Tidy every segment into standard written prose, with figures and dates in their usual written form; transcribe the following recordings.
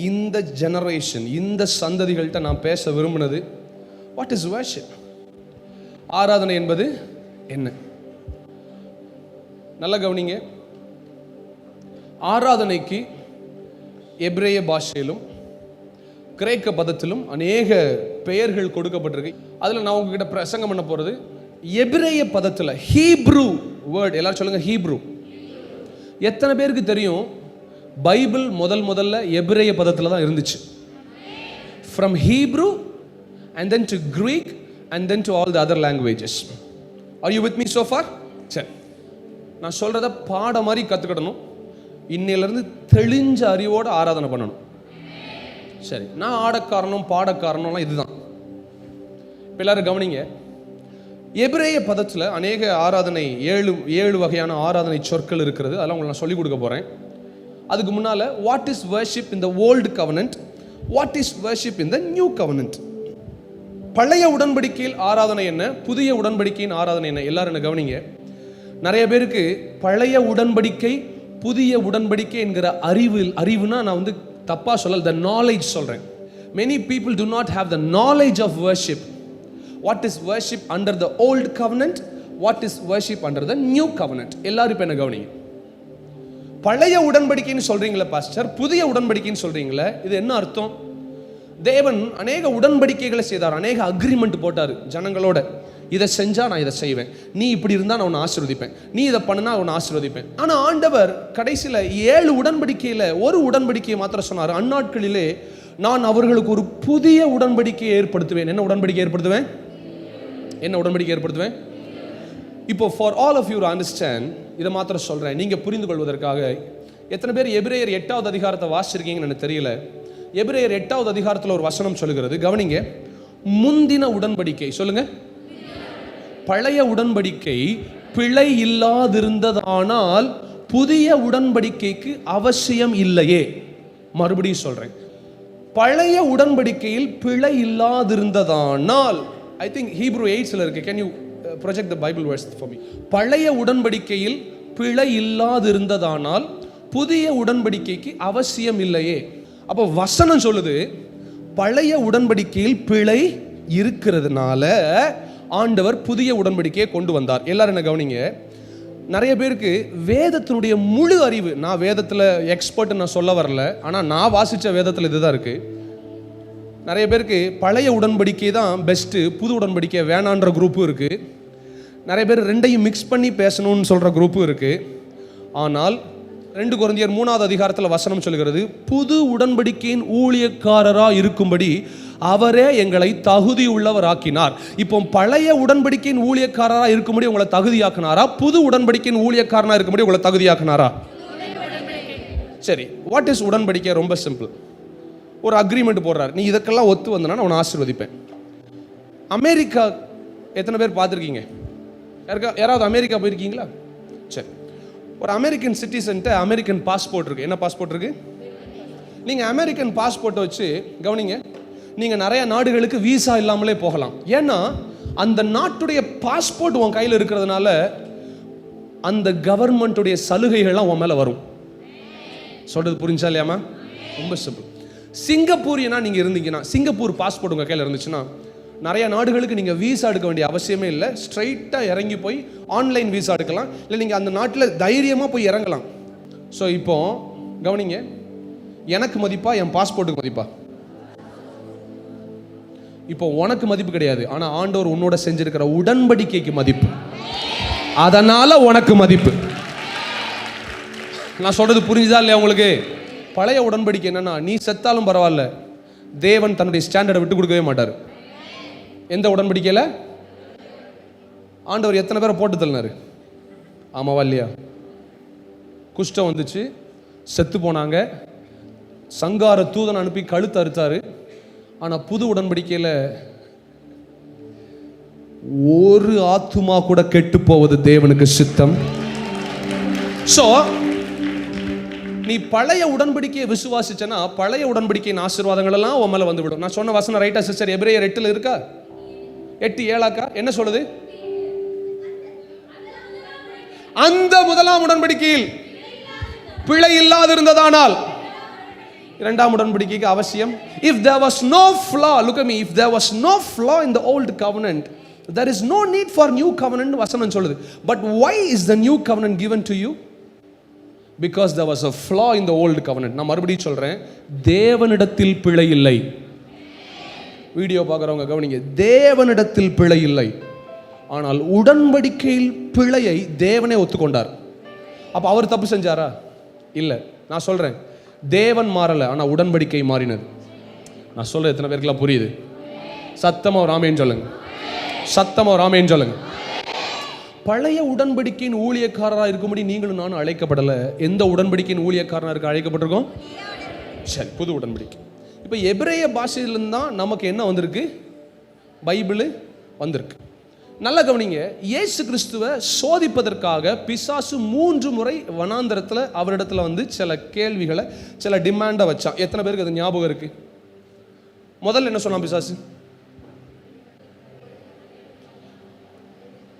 இந்த ஜெனரேஷன், இந்த சந்ததிகள்கிட்ட நான் பேச விரும்பினது, வாட் இஸ் வர்ஷிப்? ஆராதனை என்பது என்ன? நல்ல கவனிங்க. ஆராதனைக்கு எபிரேய பாஷையிலும் கிரேக்க பதத்திலும் அநேக பெயர்கள் கொடுக்கப்பட்டிருக்கு. அதில் நான் உங்ககிட்ட பிரசங்கம் பண்ண போகிறது எபிரேய பதத்தில், ஹீப்ரூ வேர்ட். எல்லாரும் சொல்லுங்க, ஹீப்ரூ. எத்தனை பேருக்கு தெரியும் பைபிள் முதல்ல எபிரேய பதத்தில் தான் இருந்துச்சு? From Hebrew and then to Greek and then to all the other languages. Are you with me so far? சரி, நான் சொல்றத பாட மாதிரி கற்றுக்கிடணும். இன்னையிலிருந்து தெளிஞ்ச அறிவோடு ஆராதனை பண்ணணும். சரி, நான் ஆடக்காரனும் பாடக்காரனும்லாம் இதுதான். இப்போ எல்லாரும் கவனிங்க. எபிரேய பதத்தில் அநேக ஆராதனை, ஏழு வகையான ஆராதனை சொற்கள் இருக்கிறது. அதெல்லாம் உங்களுக்கு நான் சொல்லிக் கொடுக்க போகிறேன். அதுக்கு முன்னால், what is worship in the old covenant, what is worship in the new covenant? பழைய உடன்படிக்கையில் ஆராதனை என்ன, புதிய உடன்படிக்கையின் ஆராதனை என்ன? எல்லாரும் என்ன கவனிங்க. நிறைய பேருக்கு பழைய உடன்படிக்கை புதிய உடன்படிக்கை என்கிற அறிவுனா நான் வந்து தப்பாக சொல்லல, the knowledge சொல்கிறேன். many people do not have the knowledge of worship. what is worship under the old covenant, what is worship under the new covenant? எல்லாரும் இப்போ என்ன கவனிங்க. பழைய உடன்படிக்கைன்னு சொல்கிறீங்களே பாஸ்டர், புதிய உடன்படிக்கைன்னு சொல்கிறீங்களே, இது என்ன அர்த்தம்? தேவன் அநேக உடன்படிக்கைகளை செய்தார், அநேக அக்ரிமெண்ட் போட்டார் ஜனங்களோட. இதை செஞ்சா நான் இதை செய்வேன், நீ இப்படி இருந்தால் நான் உன்னை ஆசீர்வதிப்பேன், நீ இதை பண்ணா உன்னை ஆசீர்வதிப்பேன். ஆனால் ஆண்டவர் கடைசியில் 7 உடன்படிக்கையில் ஒரு உடன்படிக்கையை மாத்திரம் சொன்னார். அந்நாட்களிலே நான் அவர்களுக்கு ஒரு புதிய உடன்படிக்கையை ஏற்படுத்துவேன். என்ன உடன்படிக்கை ஏற்படுத்துவேன்? என்ன உடன்படிக்கை ஏற்படுத்துவேன்? இப்போ for all of you understand, இதை மாத்திரம் சொல்கிறேன் நீங்கள் புரிந்து கொள்வதற்காக. எத்தனை பேர் எபிரேயர் 8வது அதிகாரத்தை வாசிச்சிருக்கீங்கன்னு எனக்கு தெரியல. எபிரேயர் 8வது அதிகாரத்தில் ஒரு வசனம் சொல்லுகிறது, கவனிங்க. முந்தின உடன்படிக்கை, சொல்லுங்க. பழைய உடன்படிக்கை பிழை இல்லாதிருந்ததானால் புதிய உடன்படிக்கைக்கு அவசியம் இல்லையே. மறுபடியும் சொல்றேன், பழைய உடன்படிக்கையில் பிழை இல்லாதிருந்ததானால், ஐ திங்க் ஹீப்ரூ 8 இருக்கு. Can you project the Bible verse for me? பழைய உடன்படிக்கையில் பிழை இல்லாதிருந்ததானால் புதிய உடன்படிக்கைக்கு அவசியம் இல்லையே. அப்போ வசனம் சொல்லுது, பழைய உடன்படிக்கையில் பிழை இருக்கிறதுனால ஆண்டவர் புதிய உடன்படிக்கையை கொண்டு வந்தார். எல்லாரும் என்ன கவனிங்க. நிறைய பேருக்கு வேதத்தினுடைய முழு அறிவு, நான் வேதத்தில் எக்ஸ்பர்ட் நான் சொல்ல வரல, ஆனால் நான் வாசித்த வேதத்தில் இதுதான் இருக்கு. நிறைய பேருக்கு பழைய உடன்படிக்கை தான் பெஸ்ட்டு, புது உடன்படிக்கை வேணான்ற குரூப்பும் இருக்கு. நிறைய பேர் ரெண்டையும் மிக்ஸ் பண்ணி பேசணும்னு சொல்கிற குரூப்பும் இருக்கு. ஆனால் 2 கொரிந்தியர் 3வது அதிகாரத்தில் வசனம் சொல்கிறது, புது உடன்படிக்கையின் ஊழியக்காரராக இருக்கும்படி அவரே எங்களை தகுதி உள்ளவர் ஆக்கினார். இப்போ பழைய உடன்படிக்கையின் ஊழியக்காரராக இருக்கும்படி உங்களை தகுதியாக்கினாரா, புது உடன்படிக்கையின் ஊழியக்காரனாக இருக்கும்படி உங்களை தகுதியாக்கினாரா? சரி, வாட் இஸ் உடன்படிக்கை? ரொம்ப சிம்பிள். ஒரு அக்ரிமெண்ட் போடுறாரு, நீ இதற்கெல்லாம் ஒத்து வந்தனா நான் உன்னை ஆசீர்வதிப்பேன். அமெரிக்கா எத்தனை பேர் பார்த்துருக்கீங்க? யாராவது அமெரிக்கா போயிருக்கீங்களா? சரி, ஒரு அமெரிக்கன் சிட்டிசன்ட்ட அமெரிக்கன் பாஸ்போர்ட் இருக்கு. என்ன பாஸ்போர்ட் இருக்கு? நீங்கள் அமெரிக்கன் பாஸ்போர்ட்டை வச்சு கவனிங்க, நீங்கள் நிறைய நாடுகளுக்கு வீசா இல்லாமலே போகலாம். ஏன்னா அந்த நாட்டுடைய பாஸ்போர்ட் உன் கையில் இருக்கிறதுனால அந்த கவர்மெண்ட்டுடைய சலுகைகள்லாம் உன் மேலே வரும். சொல்றது புரிஞ்சா இல்லையாமா? ரொம்ப சிம்பிள். சிங்கப்பூரியனா நீங்கள் இருந்தீங்கன்னா, சிங்கப்பூர் பாஸ்போர்ட் உங்கள் கையில் இருந்துச்சுன்னா, நிறைய நாடுகளுக்கு நீங்கள் வீசா எடுக்க வேண்டிய அவசியமே இல்லை. ஸ்ட்ரைட்டாக இறங்கி போய் ஆன்லைன் வீசா எடுக்கலாம். இல்லை நீங்கள் அந்த நாட்டில் தைரியமாக போய் இறங்கலாம். ஸோ இப்போ கவனிங்க, எனக்கு மதிப்பா என் பாஸ்போர்ட்டுக்கு மதிப்பா? இப்போ உனக்கு மதிப்பு கிடையாது, ஆனால் ஆண்டவர் உன்னோட செஞ்சிருக்கிற உடன்படிக்கைக்கு மதிப்பு. அதனால உனக்கு மதிப்பு. நான் சொல்றது புரிஞ்சுதா இல்லையா உங்களுக்கு? பழைய உடன்படிக்கை என்னன்னா, நீ செத்தாலும் பரவாயில்ல, தேவன் தன்னுடைய ஸ்டாண்டர்டை விட்டு கொடுக்கவே மாட்டார். எந்த உடன்படிக்கையில்? ஆண்டவர் எத்தனை பேரை போட்டு தள்ளினாரு? ஆமாவா இல்லையா? குஷ்டம் வந்துச்சு, செத்து போனாங்க, சங்கார தூதன் அனுப்பி கழுத்து அறுத்தாரு. ஆனால் புது உடன்படிக்கையில் ஒரு ஆத்துமா கூட கெட்டு போவது தேவனுக்கு சித்தம். ஸோ நீ பழைய உடன்படிக்கையை விசுவாசிச்சனா பழைய உடன்படிக்கையின் ஆசீர்வாதங்கள் எல்லாம் உன் மேலே வந்துவிடும். நான் சொன்ன வசனம் ரைட்டா சிஸ்டர்? எபிரேயர் 8 இருக்கா? 8:7 என்ன சொல்லுது? அந்த முதலாம் உடன்படிக்கையில் பிழை இல்லாதிருந்ததானால் இரண்டாம் உடன்படிக்கைக்கு அவசியம். If there was no flaw, look at me, if there was no flaw in the old covenant, there is no need for new covenant வசனம் சொல்லுது. But why is the new covenant given to you? Because there was a flaw in the old covenant. நான் மறுபடியும் சொல்றேன், தேவனிடத்தில் பிழை இல்லை. Video பார்க்குறவங்க கவனிங்க, தேவனிடத்தில் பிழை இல்லை, ஆனால் உடன்படிக்கையில் பிழையை தேவனே ஒத்துக்கொண்டார். அப்போ அவர் தப்பு செஞ்சாரா? இல்லை. நான் சொல்றேன், தேவன் மாறலை, ஆனால் உடன்படிக்கை மாறினது. நான் சொல்ற எத்தனை பேருக்குலாம் புரியுது? சத்தமா ஒரு ஆமேன் சொல்லுங்க, சத்தமா ஒரு ஆமேன் சொல்லுங்க. பழைய உடன்படிக்கையின் ஊழியக்காரராக இருக்கும்படி நீங்களும் நானும் அழைக்கப்படலை. எந்த உடன்படிக்கையின் ஊழியக்காரனாக இருக்க அழைக்கப்பட்டிருக்கோம்? சரி, புது உடன்படிக்கை. இப்போ எபிரேய பாஷையிலிருந்து தான் நமக்கு என்ன வந்திருக்கு? பைபிள் வந்திருக்கு. நல்ல கவனிங்க, இயேசு கிறிஸ்துவை சோதிப்பதற்காக பிசாசு 3 முறை வனாந்தரத்தில் அவரிடத்துல வந்து சில கேள்விகளை, சில டிமாண்டை வச்சான். எத்தனை பேருக்கு அது ஞாபகம் இருக்கு? முதல்ல என்ன சொன்னான் பிசாசு?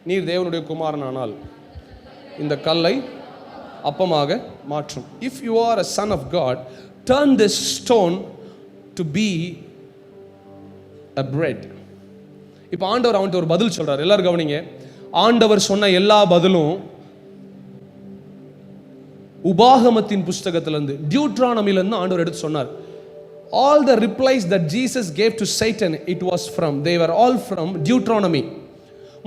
நீர் தேவனுடைய குமாரனானால் இந்த கல்லை அப்பமாக மாற்றும். If you are a son of God, turn this stone to be a bread. இப்போ ஆண்டவர் அவன்கிட்ட ஒரு பதில் சொல்றார். எல்லாரும் கவனிங்க, ஆண்டவர் சொன்ன எல்லா பதிலும் உபாகமத்தின் புஸ்தகத்திலிருந்து, டியூட்ரானமிலிருந்து ஆண்டவர் எடுத்து சொன்னார். All the replies that Jesus gave to Satan, it was from, they were all from Deuteronomy.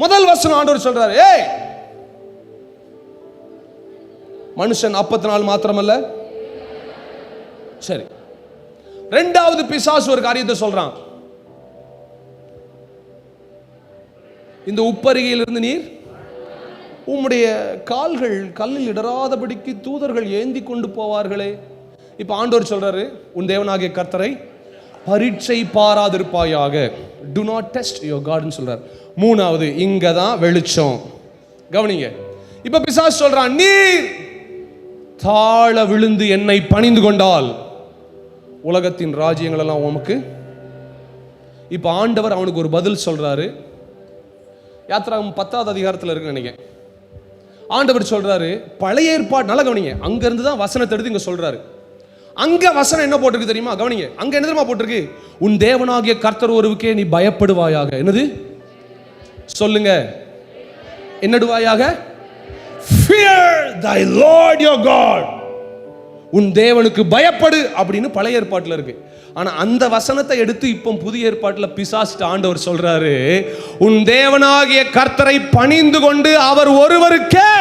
முதல் வசனம் ஆண்டவர் சொல்றாரு, ஏய் மனுஷன் அப்பத்தினால் மாத்திரமல்ல. சரி, இரண்டாவது பிசாசு ஒரு காரியத்தை சொல்றான். இந்த உப்பரிகையிலிருந்து நீர் உம்முடைய கால்கள் கல்லில் இடராதபடிக்கு தூதர்கள் ஏந்தி கொண்டு போவார்களே. இப்ப ஆண்டவர் சொல்றாரு, உன் தேவனாகிய கர்த்தரை பரீட்சை பாராதிருப்பாயாக. Do not test your God ன்னு சொல்றார். மூணாவது, இங்கதான் வெளிச்சம். கவனிங்க, இப்ப பிசாசு சொல்றான், நீர் தாழ விழுந்து என்னை பணிந்து கொண்டால் உலகத்தின் ராஜ்யங்கள் எல்லாம் உமக்கு. இப்ப ஆண்டவர் அவனுக்கு ஒரு பதில் சொல்றாரு. யாத்திராகமம் 10வது அதிகாரத்தில் இருக்கு நினைக்கிறேன். ஆண்டவர் சொல்றாரு, பழைய ஏற்பாடு, நல்லா கவனிங்க, அங்க இருந்து தான் வசனத்தை எடுத்து இங்க சொல்றாரு. அங்க வசனம் என்ன போட்டிருக்கு தெரியுமா? கவனிங்க, அங்க என்ன தெரியுமா போட்டிருக்கு? உன் தேவனாகிய கர்த்தர் ஒருவருக்கே நீ பயப்படுவாயாக. என்னது சொல்லுங்க? என்னடுவாயாக? Fear thy Lord your God. உன் தேவனுக்கு பயப்படு அப்படின்னு பழைய ஏற்பாட்டில் இருக்கு. ஆனா அந்த வசனத்தை எடுத்து இப்போ புதிய ஏற்பாட்டில் பிசாசு ஆண்டவர் சொல்றாரு, உன் தேவனாகிய கர்த்தரை பணிந்து கொண்டு அவர் ஒருவருக்கே.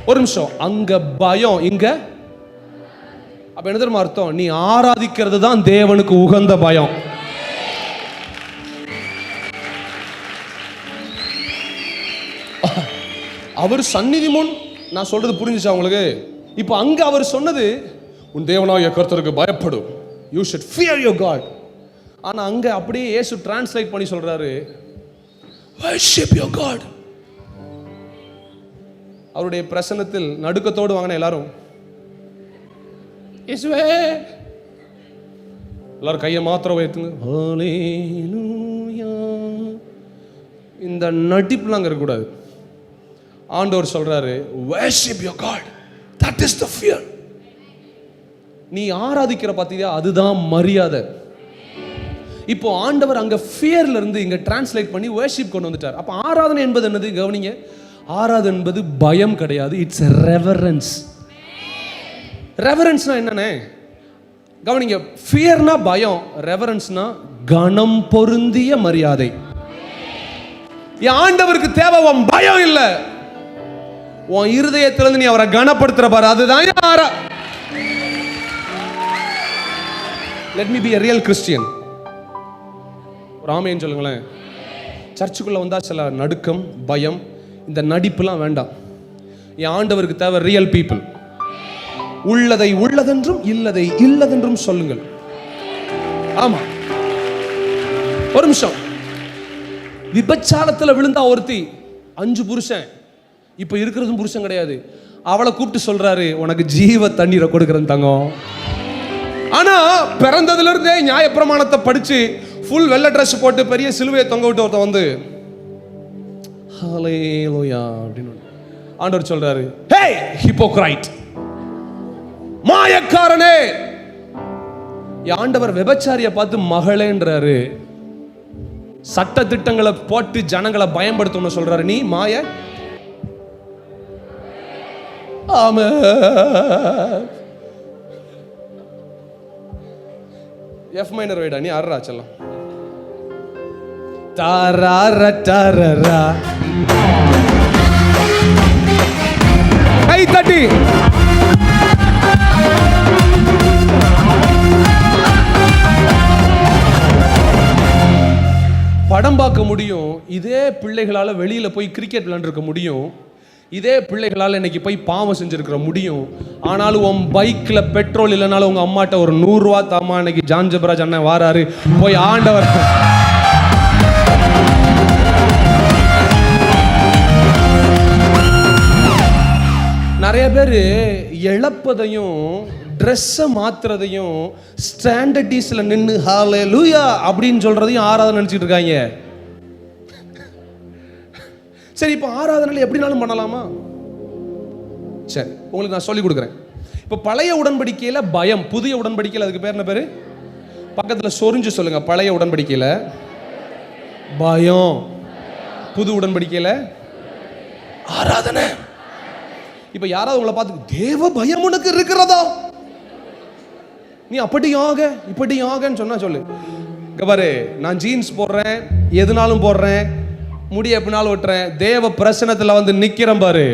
ஒரு நிமிஷம், அங்க பயம், இங்க அப்ப என்ன தெரியுமா அர்த்தம்? நீ ஆராதிக்கிறது தான் தேவனுக்கு உகந்த பயம். அவர் சந்நிதி முன், நான் சொல்றது புரிஞ்சுச்சா உங்களுக்கு? இப்போ அங்க அவர் சொன்னது, உன் தேவனாகிய கர்த்தருக்கு பயப்படும், you should fear your God. ஆனா அங்க அப்படியே இயேசு டிரான்ஸ்லேட் பண்ணி சொல்றாரு, worship your God. அவருடைய பிரசன்னத்தில் நடுக்கத்தோடு வாங்கின எல்லாரும் இயேசுவே, எல்லாரும் கையை மாத்திரம் உயர்த்துங்க, ஹல்லேலூயா. இந்த நடிப்புலாம் அங்க இருக்கக்கூடாது. ஆண்டவர் சொல்றாரு, worship your God, that is the fear. நீ ஆராதிக்கிற பாத்தீங்களா, அதுதான் மரியாதை. இப்போ ஆண்டவர் அங்க ஃபியர்ல இருந்து இங்க டிரான்ஸ்லேட் பண்ணி worship கொண்டு வந்துட்டார். அப்ப ஆராதனை என்பது என்னது? கவனிங்க, ஆராதனை என்பது பயம் கிடையாது, இட்ஸ் ரெவரன்ஸ். ரெவரன்ஸ்னா என்னன்னு கவனிங்க. ஃபியர்னா பயம், ரெவரன்ஸ்னா கணம் பொருந்திய மரியாதை. என் ஆண்டவருக்கு தேவை உன் பயம் இல்ல, உன் இருதயத்திலிருந்து நீ அவரை கனப்படுத்துற பாரு, அதுதான் யாரா. Let me be a real Christian. ஒரு ஆமென் சொல்லுங்களேன். சர்ச்சுக்குள்ள வந்தா சில நடுக்கம், பயம், இந்த நடிப்புலாம் வேண்டாம். என் ஆண்டவருக்கு தேவை ரியல் பீப்புள். உள்ளதை உள்ளதென்றும் இல்லதை இல்லதென்றும் சொல்லுங்கள். ஆமா, ஒரு நிமிஷம். விபச்சாரத்துல விழுந்தா ஒருத்தி, 5 புருஷன், இப்ப இருக்கிறதும் புருஷன் கிடையாது. அவளை கூப்பிட்டு சொல்றாரு, உனக்கு ஜீவ தண்ணீரை கொடுக்கறேன் தங்கம். ஆனா பிறந்ததுல இருந்தே நியாயப்பிரமாணத்தை படிச்சு ஃபுல் வெள்ளை ட்ரெஸ் போட்டு பெரிய சிலுவையை தொங்க விட்டு ஒருத்தன் வந்து ஹல்லேலூயா அப்படின்னு ஆண்டவர் சொல்றாரு, ஹே ஹிப்போக்ரைட், மாயக்காரனே. ஆண்டவர் விபச்சாரிய பார்த்து மகளேன்றாரு. சட்ட திட்டங்களை போட்டு ஜனங்களை பயன்படுத்தணும் சொல்றாரு. நீ மாய. ஆமா, எஃப் மைனர் வைடா, நீ ஆடுறா செல்லம். தாரா தாரா கை தட்டி படம் பார்க்க முடியும். இதே பிள்ளைகளால வெளியில போய் கிரிக்கெட் விளையாண்டுருக்க முடியும். இதே பிள்ளைகளால் இன்னைக்கு போய் பாவம் செஞ்சிருக்கிற முடியும். ஆனாலும் உன் பைக்ல பெட்ரோல் இல்லைனாலும் உங்க அம்மாட்ட ஒரு 100 ரூபா தாமா, இன்னைக்கு ஜான் ஜபராஜ் அண்ணன் வாராரு, போய் ஆண்டவர். நிறைய பேர் இழப்பதையும் ட்ரெஸ்ஸை மாத்துறதையும் ஸ்டாண்டர்டிஸ்ல நின்று ஹalleluya அப்படின்னு சொல்றதையும் ஆராதனை நினைச்சிட்டு இருக்காங்க. சரி, இப்போ ஆராதனையில் எப்படினாலும் பண்ணலாமா? சரி, உங்களுக்கு நான் சொல்லி கொடுக்குறேன். இப்போ பழைய உடன்படிக்கையில் பயம், புதிய உடன்படிக்கையில் அதுக்கு பேர் என்ன பேர்? பக்கத்தில் சொரிஞ்சு சொல்லுங்க. பழைய உடன்படிக்கையில் பயம், புது உடன்படிக்கையில் ஆராதனை. இப்போ யாராவது உங்களை பார்த்து தேவ பயம் உனக்கு இருக்கிறதா, நீ அப்படியாக இப்படியாகன்னு சொன்னா சொல்லு. இங்க பாரு, நான் ஜீன்ஸ் போடுறேன், எதுனாலும் போடுறேன், முடி எப்படினாலும் வெட்டுறேன், தேவ பிரசன்னத்துல வந்து நிக்கிறேன் பாரு.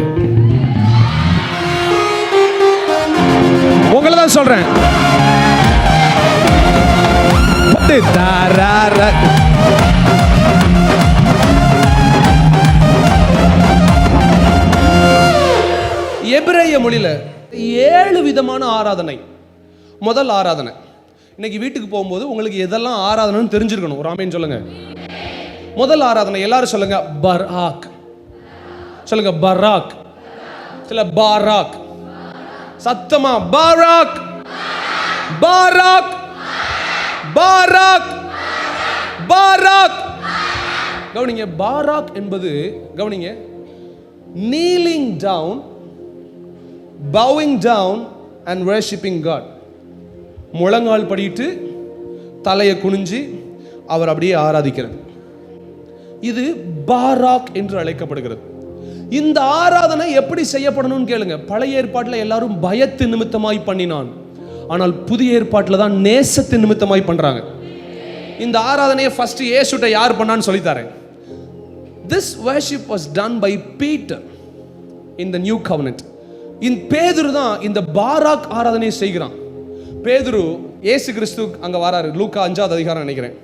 உங்களை தான் சொல்றேன். எபிரேய மொழியில 7 விதமான ஆராதனை. முதல் ஆராதனை, இன்னைக்கு வீட்டுக்கு போகும்போது உங்களுக்கு எதெல்லாம் ஆராதனைன்னு தெரிஞ்சிருக்கணும். ஒரு ஆமீன் சொல்லுங்க. முதல் ஆராதனை எல்லாரும் சொல்லுங்க, பராக். சொல்லுங்க, பராக். சொல்ல, பாராக். சத்தமா, பாராக், பாராக், பாராக், பாராக். கவனிங்க, பாராக் என்பது, கவனிங்க, kneeling down, bowing down and worshiping God. முழங்கால் படிட்டு தலையை குனிஞ்சு அவர் அப்படியே ஆராதிக்கிறது. இது பாராக் என்று அழைக்கப்படுகிறது. இந்த ஆராதனை எப்படி செய்யப்படணும்னு கேளுங்க. பழைய ஏற்பாட்டில் எல்லாரும் பயத்து நிமித்தமாய் பண்ணினான். ஆனால் புதிய ஏற்பாட்டில் தான் நேசத்து நிமித்தமாய் பண்றாங்க. இந்த ஆராதனையை ஃபர்ஸ்ட் இயேசுட்ட யார் பண்ணான்னு சொல்லித்தாரேன். This worship was done by Peter in the new covenant. இந்த பேதுரு தான் இந்த பாராக் ஆராதனையை செய்கிறான். பேதுரு இயேசு கிறிஸ்து அங்க வராரு. லூக்கா 5வது அதிகாரம் நினைக்கிறேன்.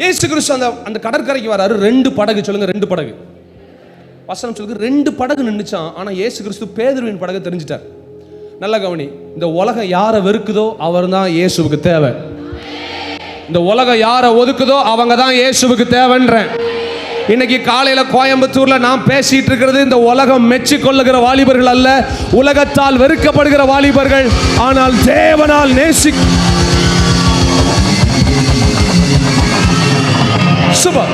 இயேசு கிறிஸ்து அந்த கடற்கரைக்கு வராரு. 2 படகு. சொல்லுங்க, 2 படகு. வசனம் சொல்லுங்க, 2 படகு நின்னுச்சான். ஆனா இயேசு கிறிஸ்து பேதுருவின் படகு தெரிஞ்சிட்டார். நல்ல கவனி, இந்த உலகம் யாரை வெறுக்குதோ அவர் தான் இயேசுவுக்கு தேவை. இந்த உலகம் யாரை ஒதுக்குதோ அவங்க தான் இயேசுவுக்கு தேவைன்றேன். இன்னைக்கு காலையில கோயம்புத்தூர்ல நான் பேசிட்டு இருக்கிறது இந்த உலகம் மெச்சி கொள்ளுகிற வாலிபர்கள் அல்ல, உலகத்தால் வெறுக்கப்படுகிற வாலிபர்கள், ஆனால் தேவனால் நேசி. சூப்பர்.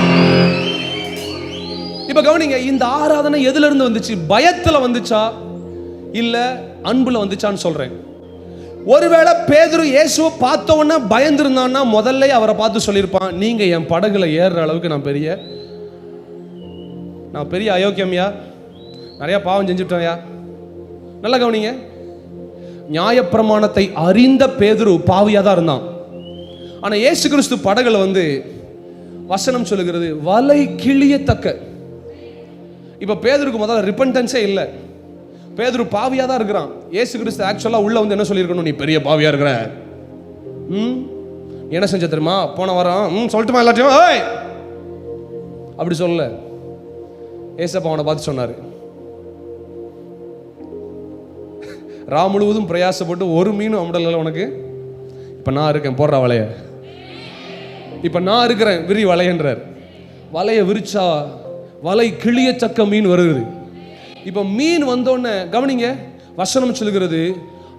இப்ப கவனிங்க, இந்த ஆராதனை எதுல இருந்து வந்துச்சு? பயத்துல வந்துச்சா இல்ல அன்புல வந்துச்சான்னு சொல்றேன். ஒருவேளை பேதுரு இயேசுவை பார்த்த உடனே பயந்துருந்தான்னா முதல்ல அவரை பார்த்து சொல்லியிருப்பான், நீங்க என் படகுல ஏறுற அளவுக்கு நான் பெரிய அயோக்கியம்யா, நிறைய பாவம் செஞ்சுட்டேன்யா. நல்லா கவனிங்க, நியாயப்பிரமாணத்தை அறிந்த பேதுரு பாவியா தான் இருந்தான். ஆனா இயேசு கிறிஸ்து படகுல வந்து வசனம் சொல்லுகிறது வலை கிழியத்தக்க. இப்ப பேதுருக்கு முதல்ல ரிப்பன்டன்ஸே இல்லை. பேதுரு பாவியா தான் இருக்கிறான். இயேசு கிறிஸ்து ஆக்சுவலா உள்ள வந்து என்ன சொல்லியிருக்கணும், நீ பெரிய பாவியா இருக்கிற, என்ன செஞ்ச தெரியுமா போன வாரம், சொல்லட்டுமா எல்லாத்தையும், அப்படி சொல்லல. ஏசப்பா அவனை பார்த்து சொன்னாரு, ரா முழுவதும் பிரயாசப்பட்டு ஒரு மீனும் அமுடல உனக்கு, இப்ப நான் இருக்கேன், போடுற வலைய, இப்ப நான் இருக்கிறேன், விரி வலையன்றார். வலைய விரிச்சா வலை கிளியத்தக்க மீன் வருகிறது. இப்ப மீன் வந்தோடனே கவனிங்க, வசனம் சொல்லுகிறது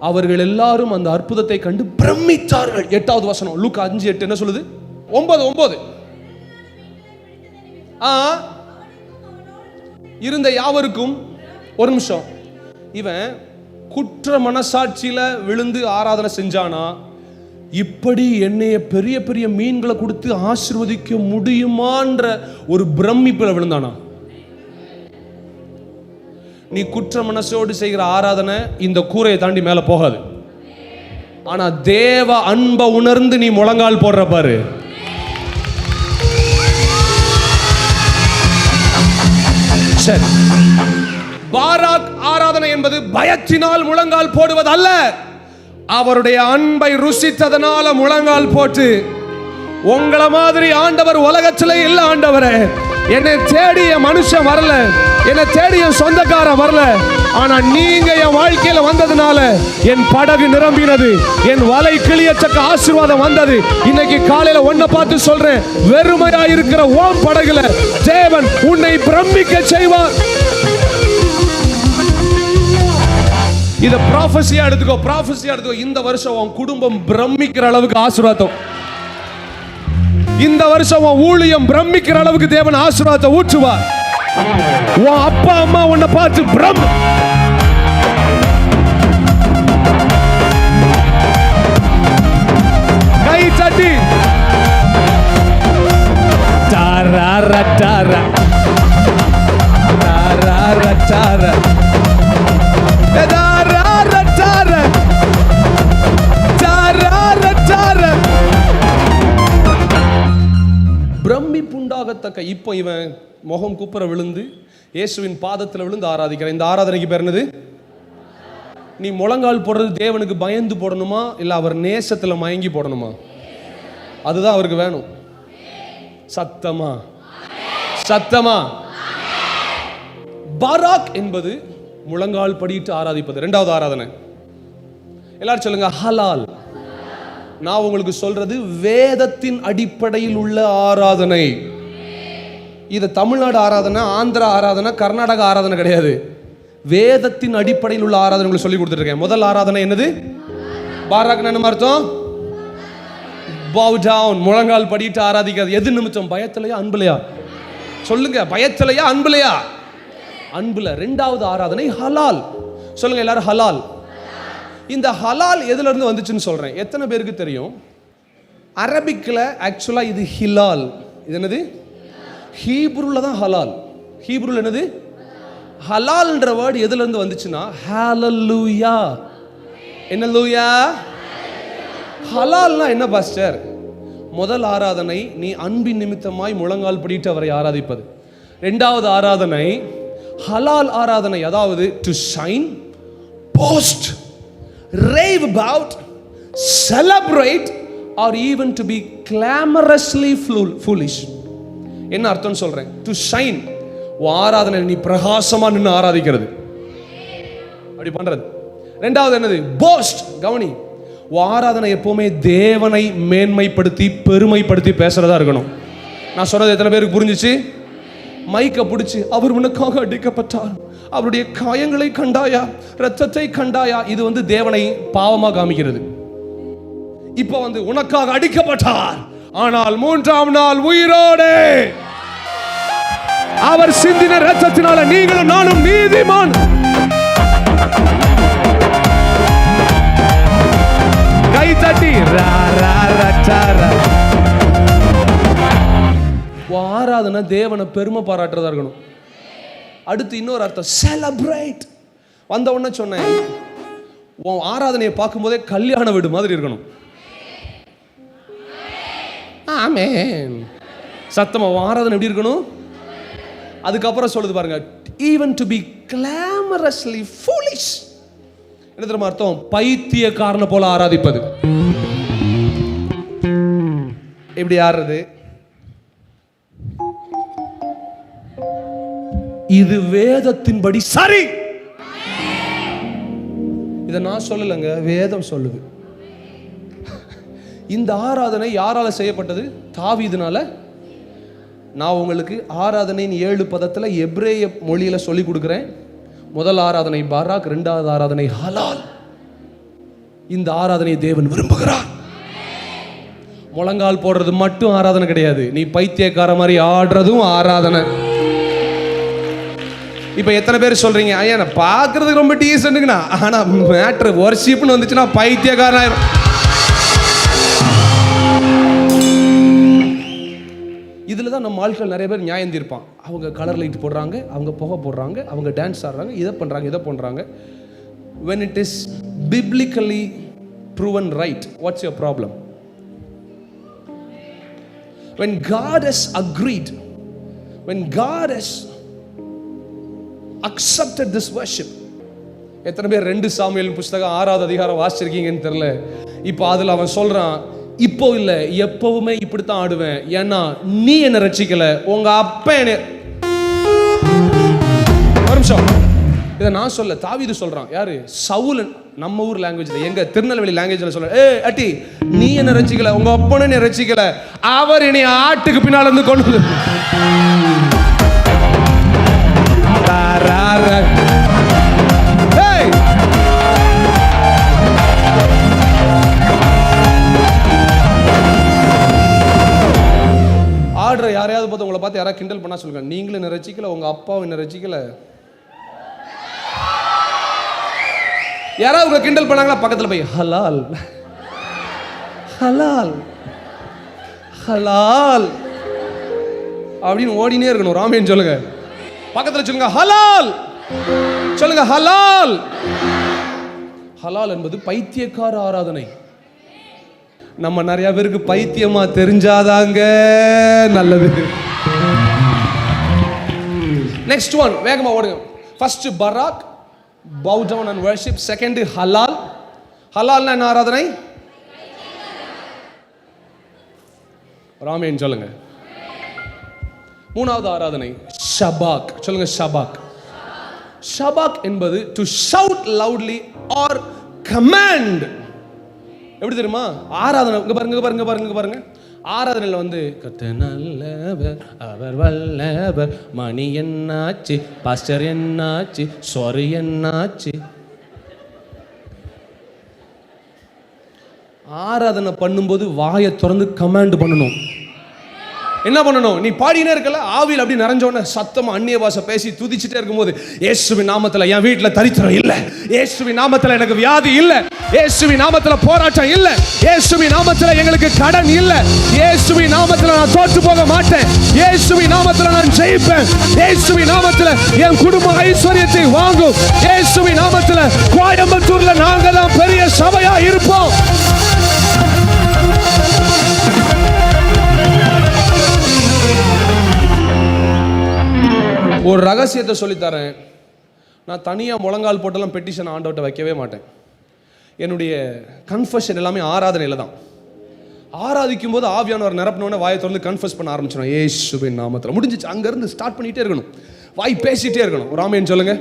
அவர்கள் எல்லாரும் அந்த அற்புதத்தை கண்டு பிரமித்தார்கள். 8வது வசனம், லூக்கா 5:8 என்ன சொல்லுது? 9 இருந்த யாவருக்கும், ஒரு நிமிஷம், இவன் குற்ற மனசாட்சியில விழுந்து ஆராதனை செஞ்சானா, இப்படி என்னைய பெரிய பெரிய மீன்களை கொடுத்து ஆசீர்வதிக்க முடியுமான்ற ஒரு பிரமிப்புல விழுந்தானா? நீ குற்ற மனசோடு செய்கிற ஆராதனை இந்த கூரையை தாண்டி மேல போகாது. ஆனா தேவ அன்பை உணர்ந்து நீ முழங்கால் போடுற பாரு, சரி. பாராக் ஆராதனை என்பது பயத்தினால் முழங்கால் போடுவது அல்ல, அவருடைய அன்பை ருசித்ததனால முழங்கால் போட்டு, உங்களை மாதிரி ஆண்டவர் உலகத்திலே இல்ல ஆண்டவரே, என்னை தேடிய மனுஷன் வரல, என்னை தேடிய சொந்தக்காரன் வரல, ஆனா நீங்க என் வாழ்க்கையில வந்ததுனால என் படகு நிரம்பினது, என் வலை கிளியச்சக்க ஆசீர்வாதம் வந்தது. இன்னைக்கு காலையில ஒன்ன பார்த்து சொல்றேன், வெறுமையா இருக்கிற ஓம் படகுல தேவன் உன்னை பிரமிக்க செய்வார். இத ப்ராஃபஸியா எடுத்துக்கோ, ப்ராஃபஸியா எடுத்துக்கோ. இந்த வருஷம் உன் குடும்பம் பிரமிக்கிற அளவுக்கு ஆசீர்வாதம், இந்த வருஷம் உன் ஊழியம் பிரமிக்கிற அளவுக்கு தேவன் ஆசீர்வாதத்தை ஊற்றுவார். உன் அப்பா அம்மா உன்னை பார்த்து கை தட்டி தாரா தாரா தாரா தாரா பிரமிப்புண்டாகத்தக்க. இப்போ இவன் முகம் குப்புற விழுந்து இயேசுவின் பாதத்தில் விழுந்து ஆராதிக்கிறான். இந்த ஆராதனைக்கு பேர் என்னது? நீ முழங்கால் போடுறது தேவனுக்கு பயந்து போடணுமா, இல்ல அவர் நேசத்தில் மயங்கி போடணுமா? அதுதான் அவருக்கு வேணும். சத்தமா சத்தமா. பாராக் என்பது முழங்கால் படிட்டு ஆராதிப்பது. இரண்டாவது ஆராதனை எல்லாரும் சொல்லுங்க, ஹலால். நான் உங்களுக்கு சொல்றது வேதத்தின் அடிப்படையில் உள்ள ஆராதனை. இது தமிழ்நாடு ஆராதனை, ஆந்திரா ஆராதனை, கர்நாடகா ஆராதனை கிடையாது. வேதத்தின் அடிப்படையில் உள்ள ஆராதனை உங்களுக்கு சொல்லி கொடுத்துட்டு இருக்கேன். முதல் ஆராதனை என்னது? பாராக் என்ன அர்த்தம்? bow down, முழங்கால் படிட்டு ஆராதிக்கிறது. எது நிமித்தம்? பயத்திலையா அன்புலையா? சொல்லுங்க, பயத்திலையா அன்புலையா? அன்புல. இரண்டாவது ஆராதனை ஹலால். சொல்லுங்க எல்லாரும், ஹலால். இந்த ஹலால் எதுல இருந்து வந்துச்சுன்னு சொல்றேன். எத்தனை பேருக்கு தெரியும்? அரபிக்ல ஆக்சுவலா இது ஹிலால். இது என்னது? ஹீப்ரூல தான் ஹலால். ஹீப்ரூல என்னது? ஹலால்ன்ற வேர்டு எதுல இருந்து வந்துச்சுன்னா ஹalleluya. என்ன லூயா? ஹலால்னா என்ன பாஸ்டர்? முதல் ஆராதனை நீ அன்பின் நிமித்தமாய் முழங்கால் படிட்டு அவரை ஆராதிப்பது. இரண்டாவது ஆராதனை ஹலால் ஆராதனை, அதாவது to shine, post, rave about, celebrate, or even to be clamorously foolish. என்ன அர்த்தம் சொல்றேன்? டு ஷைன், ஆராதனை நீ பிரகாசமா நின்று ஆராதிக்கிறது, அப்படி பண்றது. ரெண்டாவது என்னது? போஸ்ட். கவனி, ஆராதனை எப்பவுமே தேவனை மேன்மைப்படுத்தி பெருமைப்படுத்தி பேசுறதா இருக்கணும். நான் சொல்றது எத்தனை பேருக்கு புரிஞ்சிச்சு? மைக்க பிடிச்சி அவர் உனக்காக அடிக்கப்பட்டார், அவருடைய காயங்களை கண்டாயா, ரத்தத்தை கண்டாயா, இது வந்து தேவனை பாவமா காமிக்கிறது. இப்ப வந்து உனக்காக அடிக்கப்பட்டார், ஆனால் மூன்றாம் நாள் உயிரோடு, அவர் சிந்தின ரத்தத்தினால நீங்களும் நானும் நீதிமான். கை தட்டி ஆராதனை தேவனை பெருமை பாராட்டுறதா இருக்கணும். அடுத்து இன்னொரு அர்த்தம், செலிப்ரேட். வந்த உடனே சொன்னேன், உன் ஆராதனையை பார்க்கும் போதே கல்யாண வீடு மாதிரி இருக்கணும். ஆமென். சத்தமா ஆராதனை எப்படி இருக்கணும்? அதுக்கப்புறம் சொல்லுது பாருங்க, even to be clamorously foolish. என்ன தெரியுமா அர்த்தம்? பைத்தியக்காரனை போல ஆராதிப்பது. எப்படி ஆடுறது? இது வேதத்தின்படி சரி. இதை நான் சொல்லலைங்க, வேதம் சொல்லுது. இந்த ஆராதனை யாரால செய்யப்பட்டது? தாவீதுனால. நான் உங்களுக்கு ஆராதனையின் 7 பதத்தில் எபிரேய மொழியில சொல்லி கொடுக்கிறேன். முதல் ஆராதனை பாராக், இரண்டாவது ஆராதனை ஹலால். இந்த ஆராதனையை தேவன் விரும்புகிறார். முழங்கால் போடுறது மட்டும் ஆராதனை கிடையாது, நீ பைத்தியக்கார மாதிரி ஆடுறதும் ஆராதனை. இப்போ எத்தனை பேர் சொல்றீங்க, ஐயா நான் பார்க்கறதுக்கு ரொம்ப டீசென்ட்டுங்கண்ணா, ஆனால் மேட்ரு வர்ஷிப்னு வந்துச்சுன்னா பைத்தியக்காரன். இதில் தான் நம்ம ஆட்கள் நிறைய பேர் நியாயம் தீர்ப்பான். அவங்க கலர் லைட் போடுறாங்க, அவங்க புகை போடுறாங்க, அவங்க டான்ஸ் ஆடுறாங்க, இதை பண்ணுறாங்க. when it is biblically proven right, what's your problem? When God has agreed, when God has accepted this worship. எத்தனை பேர் 2 சாமுவேல் புத்தகம் 6வது அதிகாரம் வாசிச்சிருக்கீங்கன்னு தெரியல. இப்போ அதில் அவன் சொல்றான், இப்போ இல்லை எப்பவுமே இப்படித்தான் ஆடுவேன், ஏன்னா நீ என்ன ரட்சிக்கல, உங்க அப்பா என்ன. ஒரு நிமிஷம், இதை நான் சொல்ல, தாவீது சொல்றான். யாரு? சவுல். நம்ம ஊர் லாங்குவேஜ்ல, எங்க திருநெல்வேலி லாங்குவேஜ்ல சொல்ற, அட்டி நீ என்ன ரட்சிக்கல, உங்க அப்பா என்ன ரட்சிக்கல, அவர் என்னை ஆட்டுக்கு பின்னால இருந்து கொண்டு வந்து. ஆடுற யாரையாவது பார்த்து உங்களை பார்த்து யாராவது கிண்டல் பண்ணா சொல்லுங்க, நீங்களும் என்ன ரசிக்கல, உங்க அப்பாவும் என்ன ரசிக்கல. யாராவது உங்களை கிண்டல் பண்ணாங்களா, பக்கத்தில் போய் ஹலால் ஹலால் ஹலால் அப்படின்னு ஓடினே இருக்கணும். ராமேன் சொல்லுங்க, பக்கத்தில் சொல்லுங்க ஹலால், சொல்லுங்க ஹலால். ஹலால் என்பது பைத்தியக்கார ஆராதனை. நம்ம நிறைய பேருக்கு பைத்தியமா தெரிஞ்சாதாங்க நல்லது. நெக்ஸ்ட் ஒன், வேகமா ஓடுங்க. ஃபர்ஸ்ட் பராக், bow down and worship. Second ஹலால். ஹலால்னா என்ன ஆராதனை? ராமேன் சொல்லுங்க. மூணாவது ஆராதனை ஷபாக். சொல்லுங்க ஷபாக். ஷபாக் என்பது to shout loudly or command. எப்படி தெரியுமா? ஆராதனை பாருங்க. ஆராதனையில் வந்து கர்த்தர் நல்லவர், அவர் வல்லவர், மணி என்னாச்சு, பாஸ்டர் என்னாச்சு, சாரி என்னாச்சு. ஆராதனை பண்ணும்போது வாயை திறந்து கமாண்ட் பண்ணணும். என்ன பண்ணணும்? நீ பாடினே இருக்கல, ஆவியில் அப்படி நிறைஞ்சோன்னு சத்தமா அந்நிய பாஷை பேசி துதிச்சுட்டே இருக்கும்போது, இயேசுவின் நாமத்தில் என் வீட்டில் தரித்திரம் இல்லை, இயேசுவின் நாமத்தில் எனக்கு வியாதி இல்லை, இயேசுவின் நாமத்தில் போராட்டம் இல்லை, இயேசுவின் நாமத்தில் எங்களுக்கு கடன் இல்லை, இயேசுவின் நாமத்தில் நான் தோற்று போக மாட்டேன், இயேசுவின் நாமத்தில் நான் ஜெயிப்பேன், இயேசுவின் நாமத்தில் என் குடும்ப ஐஸ்வர்யத்தை வாங்கும், இயேசுவின் நாமத்தில் கோயம்புத்தூர்ல நாங்க தான் பெரிய சபையா இருப்போம். ஒரு ரகசியத்தை சொல்லித்தரேன். நான் தனியாக முழங்கால் போட்டெல்லாம் பெட்டிஷன் ஆண்டவர்கிட்ட வைக்கவே மாட்டேன். என்னுடைய கன்ஃபெஷன் எல்லாமே ஆராதனையில் தான். ஆராதிக்கும் போது ஆவியானவர் நிரப்பினோடனே வாயை திறந்து கன்ஃபெஸ் பண்ண ஆரம்பிச்சிடும், இயேசுவின் நாமத்தில். முடிஞ்சிச்சு. அங்கேருந்து ஸ்டார்ட் பண்ணிகிட்டே இருக்கணும், வாய் பேசிகிட்டே இருக்கணும். ராமேன் சொல்லுங்க.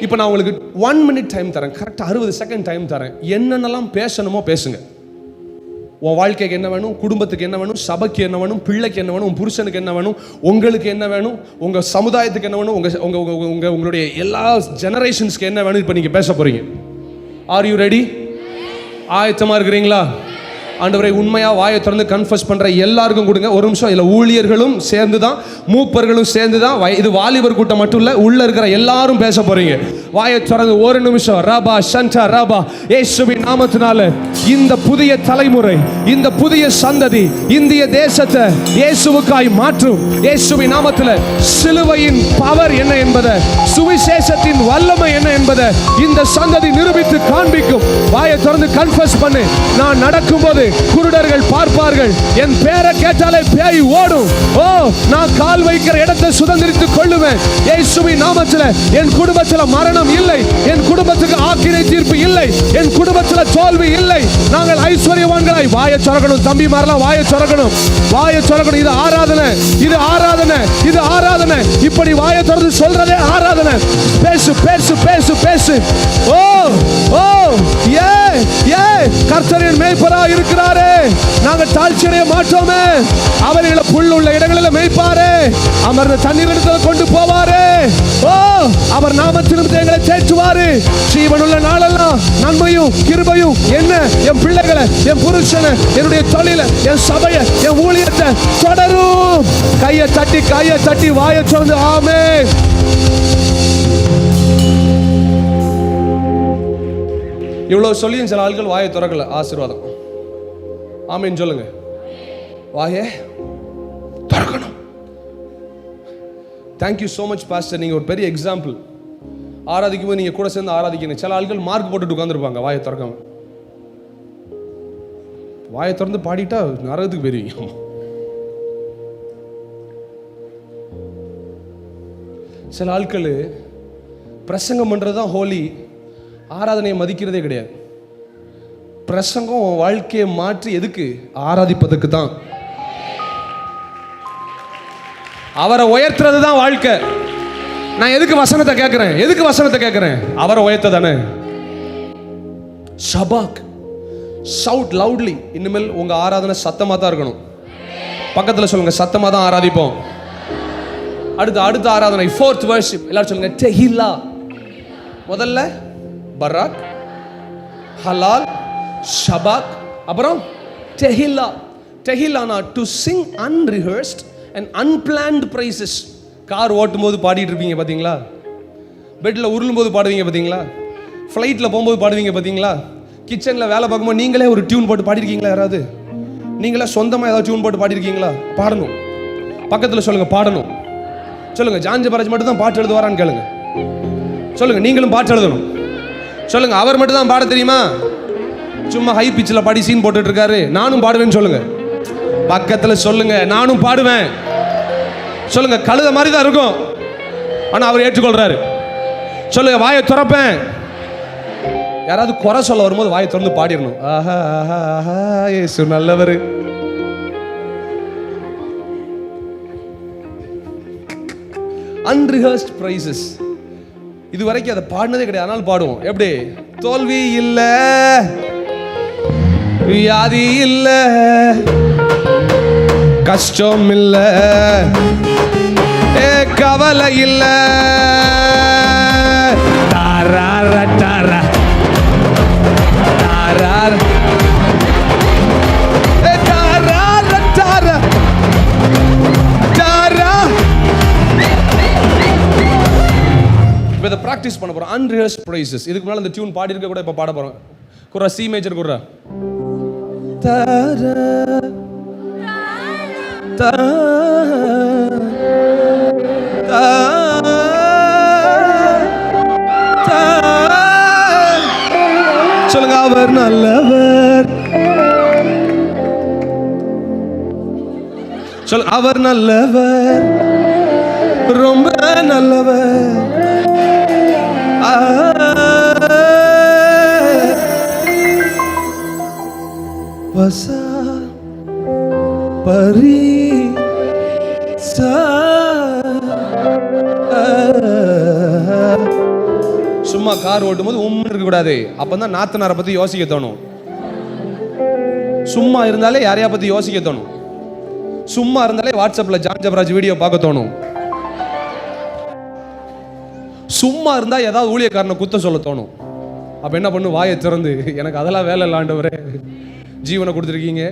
இப்போ நான் உங்களுக்கு 1 minute டைம் தரேன், கரெக்டாக 60 செகண்ட் டைம் தரேன். என்னென்னலாம் பேசணுமோ பேசுங்க. உன் வாழ்க்கைக்கு என்ன வேணும், குடும்பத்துக்கு என்ன வேணும், சபைக்கு என்ன வேணும், பிள்ளைக்கு என்ன வேணும், உன் புருஷனுக்கு என்ன வேணும், உங்களுக்கு என்ன வேணும், உங்கள் சமுதாயத்துக்கு என்ன வேணும், உங்களுடைய எல்லா ஜெனரேஷன்ஸ்க்கு என்ன வேணும், இப்போ நீங்கள் பேச போகிறீங்க. Are you ready? ஆயத்தமாக இருக்கிறீங்களா? ஆண்டவரை உண்மையாக வாயை திறந்து கன்ஃபஸ் பண்ணுற எல்லாருக்கும் கொடுங்க. ஒரு நிமிஷம். இதில் ஊழியர்களும் சேர்ந்து தான், மூப்பர்களும் சேர்ந்து தான். இது வாலிபர் கூட்டம் மட்டும் இல்லை, உள்ளே இருக்கிற எல்லாரும் பேச போகிறீங்க. வாயை திறந்து ஒரு நிமிஷம். ரபா சண்டா ரபா. இயேசுவின் நாமத்தினால இந்த புதிய தலைமுறை, இந்த புதிய சந்ததி இந்திய தேசத்தை இயேசுவுக்காய் மாற்றும். இயேசுவின் நாமத்தில் சிலுவையின் பவர் என்ன என்பதை, சுவிசேஷத்தின் வல்லமை என்ன என்பதை இந்த சந்ததி நிரூபித்து காண்பிக்கும். வாயை திறந்து கன்ஃபஸ் பண்ணு. நான் நடக்கும்போது குருடர்கள் பார்ப்பார்கள், என் பேரை கேட்டாலே பேய் ஓடும். ஓ, நான் கால் வைக்கிற இடத்தை சுதந்திரித்துக் கொள்ளுவேன். இயேசுவின் நாமத்தில் என் குடும்பத்தில் மரணம் இல்லை, என் குடும்பத்துக்கு ஆக்கினை தீர்ப்பு இல்லை, என் குடும்பத்தில் தோல்வி இல்லை. நாங்கள் ஐஸ்வர்யவான்களாய். வாயை திறக்கணும் தம்பி மாறலாம், வாயை திறக்கணும், வாயை திறக்கணும். இது ஆராதனை, இது ஆராதனை, இது ஆராதனை. இப்படி வாயை திறந்து சொல்றதே ஆராதனை. பேசு பேசு பேசு பேசு. ஓ ஓ ஏ ஏ கர்த்தரின் மேய்ப்பராய் இருக்கிறாரே, நாங்கள் தாழ்ச்சி அடைய மாட்டோமே. அவர்களை புல் உள்ள இடங்களில் மேய்ப்பாரே, அமர்ந்த தண்ணீர் இடத்துல கொண்டு போவாரே. ஓ, அவர் நாமத்திலும் எங்களை தேற்றுவாரு. ஜீவனுள்ள நாளெல்லாம் நன்மையும் கிருபையும் என்ன என் பிள்ளைகளை, என் புருஷனை, என்னுடைய தொழிலை, என் சபையை, என் ஊழியத்தை தொடரும். கையை தட்டி வாயை திறந்து ஆமென். இவ்வளவு சொல்லியும் சில ஆட்கள் வாயை திறக்கல. ஆசீர்வாதம். ஆமீன் சொல்லுங்க. வாயே திறக்கணும். தேங்க்யூ ஸோ மச் பாஸ்டர், நீங்க ஒரு பெரிய எக்ஸாம்பிள். ஆராதிக்கும் போது நீங்க கூட சேர்ந்து ஆராதிக்கணும். சில ஆட்கள் மார்க் போட்டுட்டு உட்காந்துருப்பாங்க வாயை திறக்காம. வாயை திறந்து பாடிட்டா நரகத்துக்கு போயிருவீங்க. சில ஆட்கள் பிரசங்கம் பண்றது தான் ஹோலி, ஆராதனையை மதிக்கிறதே கிடையாது. பிரசங்கம் வாழ்க்கையை மாற்றி எதுக்கு? ஆராதிப்பதற்கு தான். அவரை உயர்த்துறது தான் வாழ்க்கை. நான் எதுக்கு வசனத்தை கேட்கிறேன்? அவரை உயர்த்த தானே. ஷபாக், ஷவுட் லவுட்லி. இனிமேல் உங்க ஆராதனை சத்தமா தான் இருக்கணும். பக்கத்துல சொல்லுங்க, சத்தமா தான் ஆராதிப்போம். அடுத்த ஆராதனை, ஃபோர்த் வர்ஷிப். எல்லாரும் சொல்லுங்க, டெஹில்லா. முதல்ல பராக், ஹலால், ஷபாக், அப்புறம் டெஹில்லா. டெஹில்லானா to sing unrehearsed and unplanned praises. Car ஓட்டும் போது பாடிட்டு இருப்பீங்க பார்த்தீங்களா? பெட்டில் உருளும் போது பாடுவீங்க பார்த்தீங்களா? ஃப்ளைட்டில் போகும்போது பாடுவீங்க பார்த்தீங்களா? கிச்சனில் வேலை பார்க்கும்போது நீங்களே ஒரு டியூன் போட்டு பாடிருக்கீங்களா? யாராவது நீங்களே சொந்தமாக ஏதாவது டியூன் போட்டு பாடிருக்கீங்களா? பாடணும். பக்கத்தில் சொல்லுங்க, பாடணும். சொல்லுங்க, ஜான் ஜெபராஜ் மட்டும் தான் பாட்டு எழுதுவாரான்னு கேளுங்க. சொல்லுங்க, நீங்களும் பாட்டு எழுதணும். சொல்லுங்க, அவர் மட்டும் தான் பாட தெரியுமா? சும்மா ஹை பிச்சில் பாடி சீன் போட்டுட்டு இருக்காரு. நானும் பாடுவேன்னு சொல்லுங்க. பக்கத்தில் சொல்லுங்க, நானும் பாடுவேன். சொல்லுங்க, கழுத மாதிரி தான் இருக்கும், ஆனா அவர் ஏற்றுக்கொள்றாரு. சொல்லுங்க, வாயை திறப்பேன். யாராவது குறை சொல்ல வரும்போது வாயை திறந்து பாடிடணும். ஆஹா ஆஹா ஆஹா, இயேசு நல்லவர். அன்ரிஹர்ஸ்ட் பிரைசஸ். இது வரைக்கும் அதை பாடினதே கிடையாது, ஆனால் பாடுவோம். எப்படி? தோல்வி இல்ல, வியாதி இல்ல, கஷ்டம் இல்ல, கவலை இல்ல. இதை பிராக்டிஸ் பண்ண போறோம். அன்ரிஹர்ஸ்ட் பிரைசஸ். இதுக்கு முன்னால அந்த டியூன் பாடி இருக்க கூட இப்ப பாட போறோம். குர்ரா, சி மேஜர் குர்ரா. தாரா தாரா தாரா. சொல்லுங்க, அவர் நல்லவர். சொல்லுங்க, அவர் நல்லவர், ரொம்ப நல்லவர். வசா பரி சா. சும்மா கார் ஓட்டும் போது உம்னு இருக்க கூடாது. அப்பதான் நாத்தனாரை பத்தி யோசிக்க தோணும். சும்மா இருந்தாலே யாரையா பத்தி யோசிக்க தோணும். சும்மா இருந்தாலே வாட்ஸ்அப்ல ஜான் ஜெபராஜ் வீடியோ பார்க்க தோணும். சும்மா இருந்தா ஏதாவது ஊழியக்காரனை குத்த சொல்ல தோணும். அப்ப என்ன பண்ணு? வாயை திறந்து, எனக்கு அதெல்லாம் வேலை இல்லை ஆண்டவரே. ஜீவனை கொடுத்துருக்கீங்க,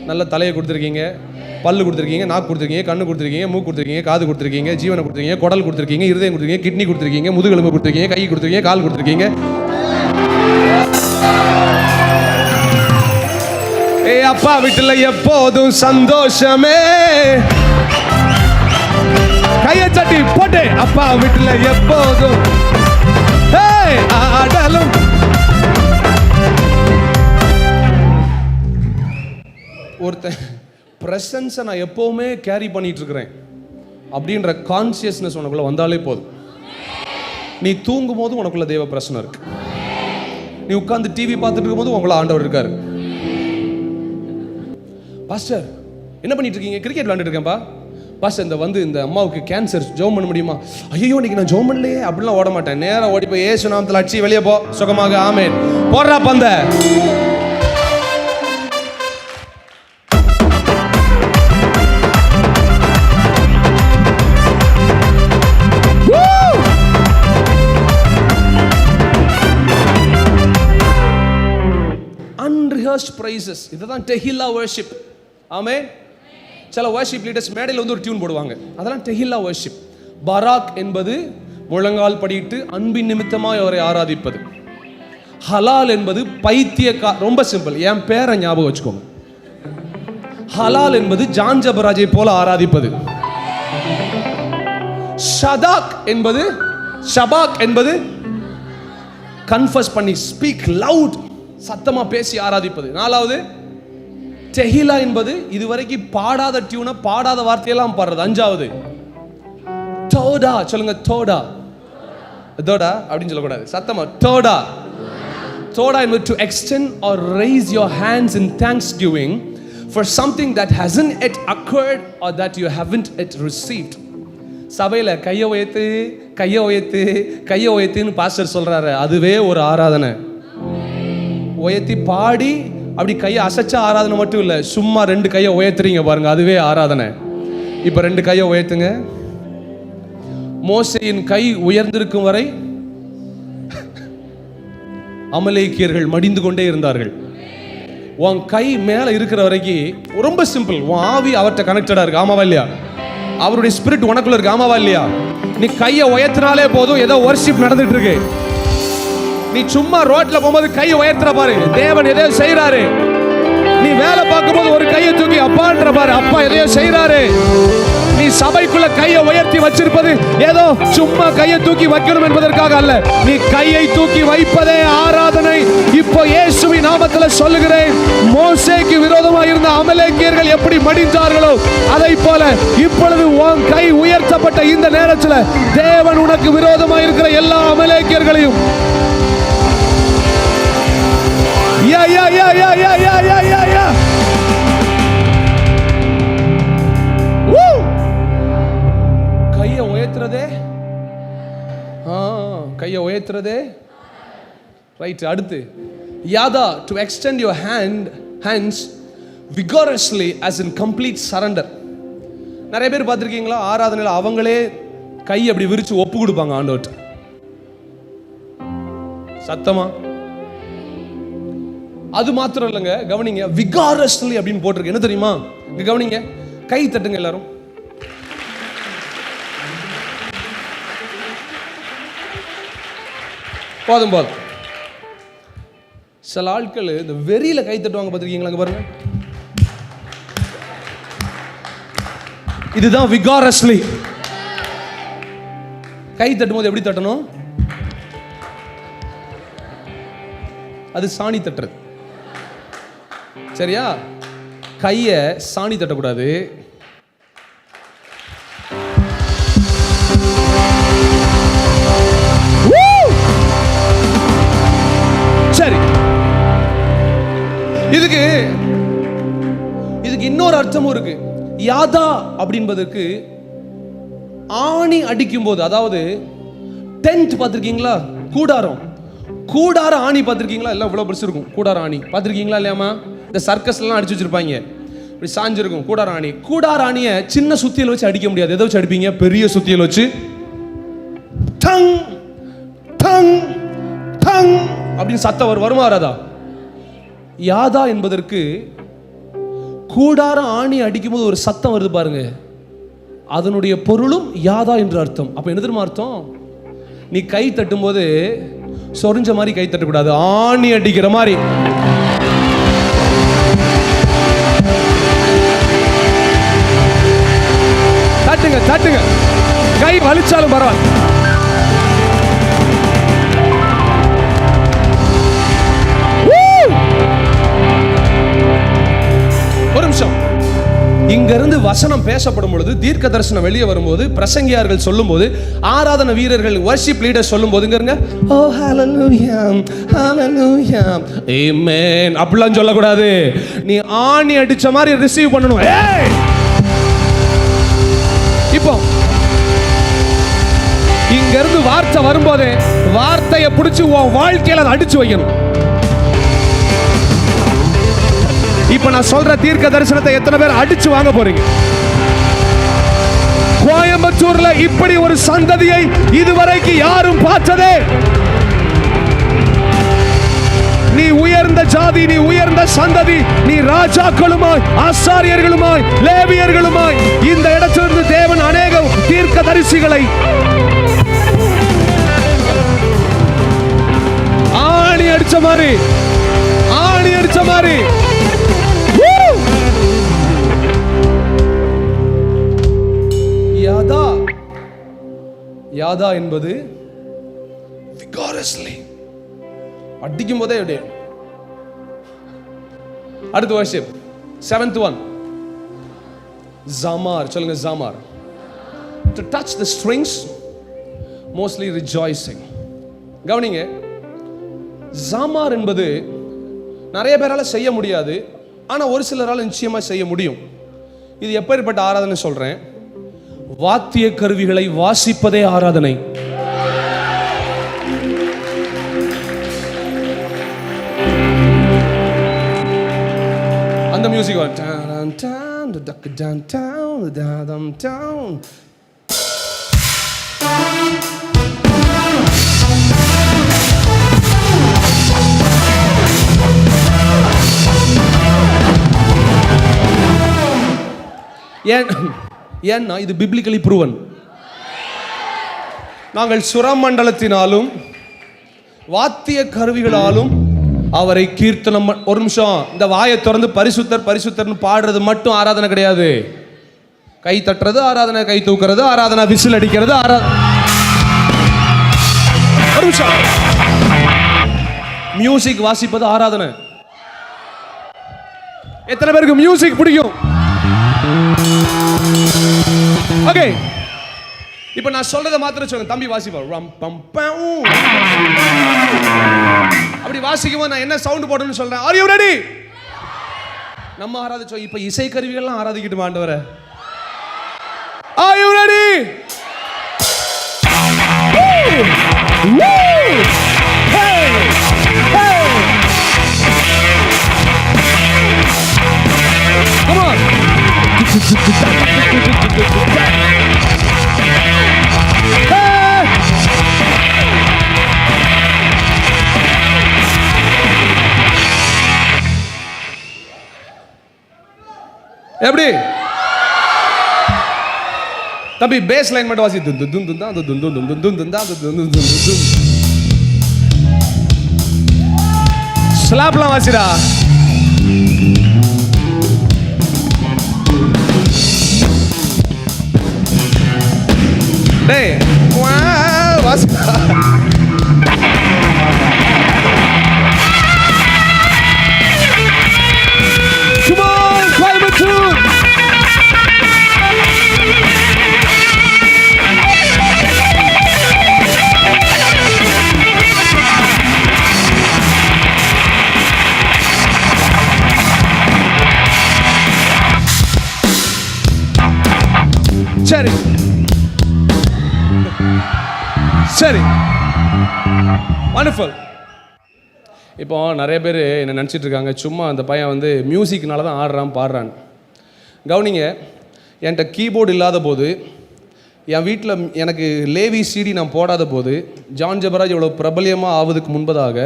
நல்ல தலையை கொடுத்துருக்கீங்க, பல்லு கொடுத்துருக்கீங்க, நாக்கு கொடுத்துருக்கீங்க, கண்ணு கொடுத்துருக்கீங்க, மூக்கு கொடுத்துருக்கீங்க, காது கொடுத்துருக்கீங்க, ஜீவனை கொடுத்துருக்கீங்க, குடல் கொடுத்துருக்கீங்க, இருதயம் கொடுத்துருக்கீங்க, கிட்னி கொடுத்துருக்கீங்க, முதுகெலும்பு கொடுத்துருக்கீங்க, கை கொடுத்துருக்கீங்க, கால் கொடுத்துருக்கீங்க. ஏ அப்பா வீட்டுல எப்போதும் சந்தோஷமே. கையை தட்டி போட்டு, அப்பா வீட்டுல எப்போதும் ஆடலும். ஒருத்தன் பிரசன்ஸை நான் எப்பவுமே கேரி பண்ணிட்டு இருக்கிறேன் அப்படின்ற கான்சியஸ்னஸ் உனக்குள்ள வந்தாலே போதும். நீ தூங்கும் போது உனக்குள்ள தேவ பிரசன்னம் இருக்கு. நீ உட்கார்ந்து டிவி பார்த்துட்டு இருக்கும் போது உங்களை ஆண்டவர் இருக்காரு. பாஸ்டர் என்ன பண்ணிட்டு இருக்கீங்க? கிரிக்கெட் விளையாண்டுட்டு இருக்கேன்பா. பாஸ்டர் இந்த அம்மாவுக்கு கேன்சர், ஜெபம் பண்ண முடியுமா? ஐயோ இன்னைக்கு நான் ஜெபம் பண்ணலையே. அப்படிலாம் ஓட மாட்டேன். நேராக ஓடி போய் இயேசு நாமத்தில் அடிச்சு வெளியே போ, சுகமாக. ஆமென். போடுறா பந்த. Unrehearsed praises. இதுதான் டெஹில்லா வர்ஷிப். ஆமென். சில வர்ஷிப் லீடர்ஸ் மேடையில் வந்து ஒரு டியூன் போடுவாங்க. அதெல்லாம் டெஹில்லா வர்ஷிப். பராக் என்பது முழங்கால் படியிட்டு அன்பின் நிமித்தமாய் அவரை ஆராதிப்பது. ஹலால் என்பது ரொம்ப சிம்பிள், என் பேரை ஞாபகம் வச்சுக்கோங்க. ஹலால் என்பது ஜான் ஜபராஜை போல ஆராதிப்பது. ஷபாக் என்பது கன்ஃபஸ் பண்ணி, ஸ்பீக் லவுட், சத்தமா பேசி ஆராதிப்பது. நாலாவது தெஹிலா என்பது இதுவரைக்கும் பாடாத டியூனை, பாடாத வார்த்தையெல்லாம் பாடுறது. அஞ்சாவது தோடா. சொல்லுங்க, தோடா. தோடா அப்படின்னு சொல்லக்கூடாது, சத்தமா தோடா. தோடா என்பது to extend or raise your hands in thanksgiving for something that hasn't yet occurred or that you haven't yet received. சபையில் கையை உயர்த்துன்னு பாஸ்டர் சொல்றாரு, அதுவே ஒரு ஆராதனை. உயர்த்தி பாடி அப்படி கையை அசைச்ச ஆராதனை மட்டும் இல்லை, சும்மா 2 கையை உயர்த்துறீங்க பாருங்க, அதுவே ஆராதனை. இப்போ 2 கையை உயர்த்துங்க. மோசேயின் கை உயர்ந்திருக்கும் வரை அமலேக்கியர்கள் மடிந்து கொண்டே இருந்தார்கள். உன் கை மேல இருக்கிற வரைக்கும் ரொம்ப சிம்பிள், உன் ஆவி அவர்கிட்ட கனெக்டடா இருக்கு, ஆமாவா இல்லையா? அவருடைய ஸ்பிரிட் உனக்குள்ள இருக்கு, ஆமாவா இல்லையா? நீ கையை உயர்த்தினாலே போதும், ஏதோ வொர்ஷிப் நடந்துட்டு இருக்கு. நீ சும்மா ரோட்ல போகும்போது கையை உயர்த்துற பாரு, தேவன் எதையோ செய்யறாரு. நீ வேலை பார்க்கும்போது ஒரு கையை தூக்கி அப்பான்ற பாரு, அப்பா எதையோ செய்யறாரு. நீ சபைக்குள்ள கையை உயர்த்தி வச்சிருப்பது ஏதோ சும்மா கையை தூக்கி வைக்கணும் என்பதற்காக அல்ல, நீ கையை தூக்கி வைப்பதே ஆராதனை. இப்போ இயேசுவின் நாமத்துல சொல்லுகிறேன், மோசேக்கு விரோதமாக இருந்த அமலேக்கியர்கள் எப்படி மடிந்தார்களோ அதை போல இப்பொழுது உன் கை உயர்த்தப்பட்ட இந்த நேரத்தில் தேவன் உனக்கு விரோதமாக இருக்கிற எல்லா அமலேக்கியர்களையும் கையை உயர்த்துறதே ரைட். அடுத்து யாதா, to extend your hands vigorously as in complete surrender. நிறைய பேர் பார்த்திருக்கீங்களா, ஆராதனையில் அவங்களே கை அப்படி விரிச்சு ஒப்பு கொடுப்பாங்க ஆண்டவர்ட்ட, சத்தமா. அது மாத்திரம் இல்லைங்க, கவனிங்க, vigorously அப்படின்னு போட்டிருக்கு. என்ன தெரியுமா? இங்க கவனிங்க, கை தட்டுங்க எல்லாரும். போதும். சில ஆட்கள் இந்த வெறியில கை தட்டுவாங்க, பார்த்திருக்கீங்களா? பாருங்க, இதுதான் vigorously. கை தட்டும் போது எப்படி தட்டணும்? அது சாணி தட்டுறது, சரியா? கைய சாணி தட்டக்கூடாது. சரி, இதுக்கு இன்னொரு அர்த்தமும் இருக்கு. யாதா அப்படின்பதற்கு ஆணி அடிக்கும் போது, அதாவது டென்ட் பார்த்திருக்கீங்களா? கூடார ஆணி பார்த்திருக்கீங்களா? எல்லாம் இவ்வளவு பெருசு இருக்கும் கூடார ஆணி, பார்த்திருக்கீங்களா இல்லையாமா? இந்த சர்க்கஸ்லாம் அடிச்சு வச்சிருப்பாங்க, இப்படி சாஞ்சிருக்கும் கூடார ஆணி. கூடார ஆணியை சின்ன சுத்தியல் வச்சு அடிக்க முடியாது. எதை வச்சு அடிப்பீங்க? பெரிய சுத்தியல் வச்சு. டங் டங் டங் அப்படின்னு சத்தம் வருமா வராதா? யாதா என்பதற்கு கூடார ஆணி அடிக்கும்போது ஒரு சத்தம் வருது பாருங்க, அதனுடைய பொருளும் யாதா என்று அர்த்தம். அப்ப என்ன தெரியுமா அர்த்தம்? நீ கை தட்டும் போது சொரிஞ்ச மாதிரி கை தட்டக்கூடாது, ஆணி அடிக்கிற மாதிரி. தட்டுங்க, கை வலிச்சாலும் பரவாயில்ல. ஒரு நிமிஷம், இங்க இருந்து வசனம் பேசப்படும் பொழுது, தீர்க்க தரிசனம் வெளியே வரும்போது, பிரசங்கியார்கள் சொல்லும்போது, ஆராதனை வீரர்கள் வர்ஷிப் லீடர் சொல்லும்போது, இங்க இருங்க, ஓ ஹalleluya ஹalleluya ஆமென் அப்படிலாம் சொல்லக்கூடாது. நீ ஆணி அடிச்ச மாதிரி ரிசீவ் பண்ணணும். இப்போ இங்க இருந்து வார்த்தை வரும்போது வார்த்தையை பிடிச்சு உன் வாழ்க்கையில அடிச்சு வைக்கணும். இப்ப நான் சொல்ற தீர்க்க தரிசனத்தை எத்தனை பேர் அடிச்சு வாங்க போறீங்க? கோயம்புத்தூர்ல இப்படி ஒரு சந்ததியை இதுவரைக்கும் யாரும் பார்த்ததே. நீ உயர்ந்த ஜாதி, நீ உயர்ந்த சந்ததி, நீ ராஜாக்களுமாய், ஆசாரியர்களுமாய், லேவியர்களுமாய் இந்த இடத்திலிருந்து தேவன் அநேக தீர்க்க தரிசிகளை ஆணி அடிச்ச மாதிரி, ஆணி அடிச்ச மாதிரி. யாதா, யாதா என்பது vigorously அடிக்கும் போதே அப்படியே. அடுத்த worship, 7th one, zamar. சொல்லுங்க zamar. To touch the strings, mostly rejoicing. கவனிங்க, ஜாமார் என்பது நிறைய பேரால செய்ய முடியாது, ஆனா ஒரு சிலரால நிச்சயமா செய்ய முடியும். இது எப்பேற்பட்ட ஆராதனை சொல்றேன்? வாத்திய கருவிகளை வாசிப்பதே ஆராதனை. அந்த மியூசிக் ஏன்னா இது பிப்ளிக்கலி ப்ரூவன். நாங்கள் சுரமண்டலத்தினாலும் வாத்திய கருவிகளாலும் அவரை கீர்த்தனம். ஒரு நிமிஷம், இந்த வாயை திறந்து பரிசுத்தர் பரிசுத்தர்னு பாடுறது மட்டும் ஆராதனை கிடையாது. கை தட்டுறது ஆராதனை, கை தூக்குறது ஆராதனை, விசில் அடிக்கிறது ஆராதனை. ஒரு நிமிஷம், மியூசிக் வாசிப்பது ஆராதனை. எத்தனை பேருக்கு மியூசிக் பிடிக்கும்? ஓகே, இப்ப நான் சொல்றத மாத்திரம் சொல்லுங்க. தம்பி வாசிப்பா, அப்படி வாசிக்கும் போது நான் என்ன சவுண்ட் போடணும்னு சொல்றேன். Are you ready? நம்ம ஆராதிச்சோம், இப்ப இசை கருவிகள்லாம் ஆராதிக்கிட்டு ஆண்டவரே. Are you ready? Hey! Hey! Come on! Hey! எப்படி? தம்பி பேஸ் லைன் மட்டும் வாசி. ஸ்லாப்லாம் வாசிடா. டேய் வாசிடா. Come on, climb a tune. சரி சரி, வண்டர்ஃபுல். இப்போ நிறைய பேர் என்ன நினச்சிட்டு இருக்காங்க, சும்மா அந்த பையன் வந்து மியூசிக்னால தான் ஆடுறான் பாடுறான். கவனிங்க, என்கிட்ட கீபோர்டு இல்லாத போது, என் வீட்டில் எனக்கு லேவி சிடி நான் போடாத போது, ஜான் ஜெபராஜ் இவ்வளோ பிரபலியமாக ஆவதுக்கு முன்பதாக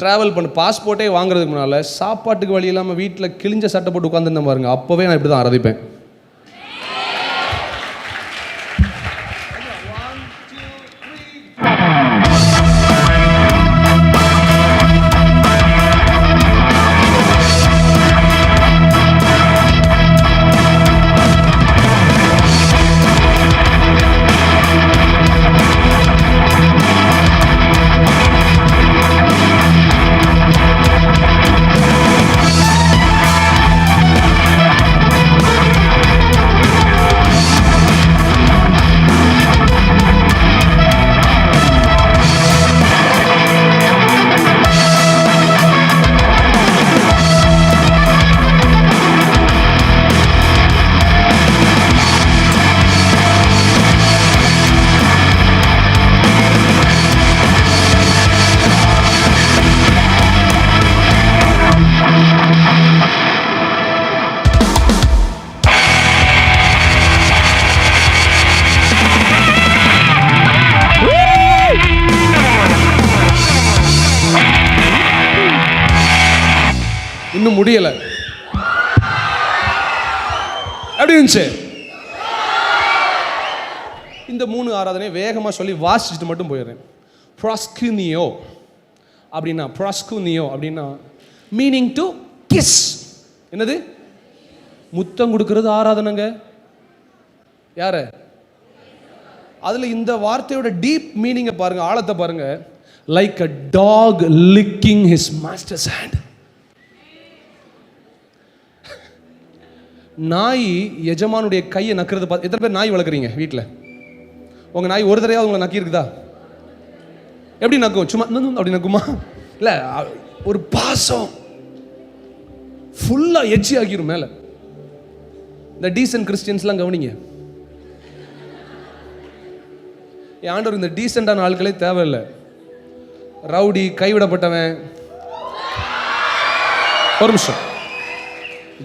ட்ராவல் பண்ண பாஸ்போர்ட்டே வாங்குறதுக்கு முன்னால் சாப்பாட்டுக்கு வழி இல்லாமல் வீட்டில் கிழிஞ்ச சட்டை போட்டு உட்காந்துருந்தேன் பாருங்க. அப்போவே நான் இப்படி தான் ஆராதிப்பேன். இன்னும் முடியல. எப்படி இருந்துச்சு? இந்த 3 ஆராதனை வேகமாக சொல்லி வாசிச்சுட்டு மட்டும் போயிடுறேன். ப்ராஸ்கினியோ, அப்படின்னா ப்ராஸ்குனியோ அப்படின்னா மீனிங் டு கிஸ். என்னது? முத்தம் கொடுக்கிறது ஆராதனைங்க. யார? அதுல இந்த வார்த்தையோட டீப் மீனிங்கை பாருங்க, ஆழத்தை பாருங்க. Like a dog licking his master's hand. நாய் எஜமானுடைய கையை நக்கிறது பார்த்து எத்தனை பேர் நாய் வளர்க்குறீங்க வீட்டில்? உங்கள் நாய் ஒரு தடவையாவது உங்களை நக்கி இருக்குதா? எப்படி நக்கும்? சும்மா அப்படி நக்குமா? இல்லை, ஒரு பாசம் ஃபுல்லாக எச்சி ஆக்கிரும் மேலே. இந்த டீசன்ட் கிறிஸ்டியன்ஸ்லாம் கவனிங்க. என் ஆண்டவர் இந்த டீசெண்டான ஆட்களே தேவையில்லை. ரவுடி, கைவிடப்பட்டவன். ஒரு நிமிஷம்,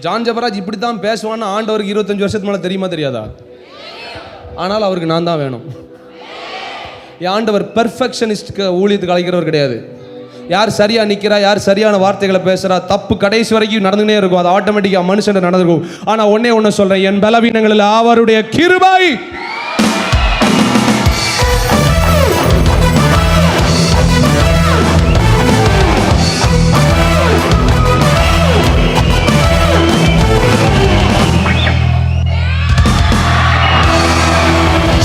ஜான் ஜபராஜ் இப்படி தான் பேசுவான்னு ஆண்டவருக்கு 25 வருஷத்துக்கு மேலே தெரியுமா தெரியாதா? ஆனால் அவருக்கு நான் தான் வேணும். என் ஆண்டவர் பெர்ஃபெக்ஷனிஸ்டுக்கு ஊழியத்துக்கு அழைக்கிறவர் கிடையாது. யார் சரியா நிற்கிறா, யார் சரியான வார்த்தைகளை பேசுறா, தப்பு கடைசி வரைக்கும் நடந்துகிட்டே இருக்கும். அது ஆட்டோமேட்டிக்காக மனுஷன் நடந்திருக்கும். ஆனால் ஒன்னே சொல்றேன், என் பலவீனங்களில் அவருடைய கிருபை.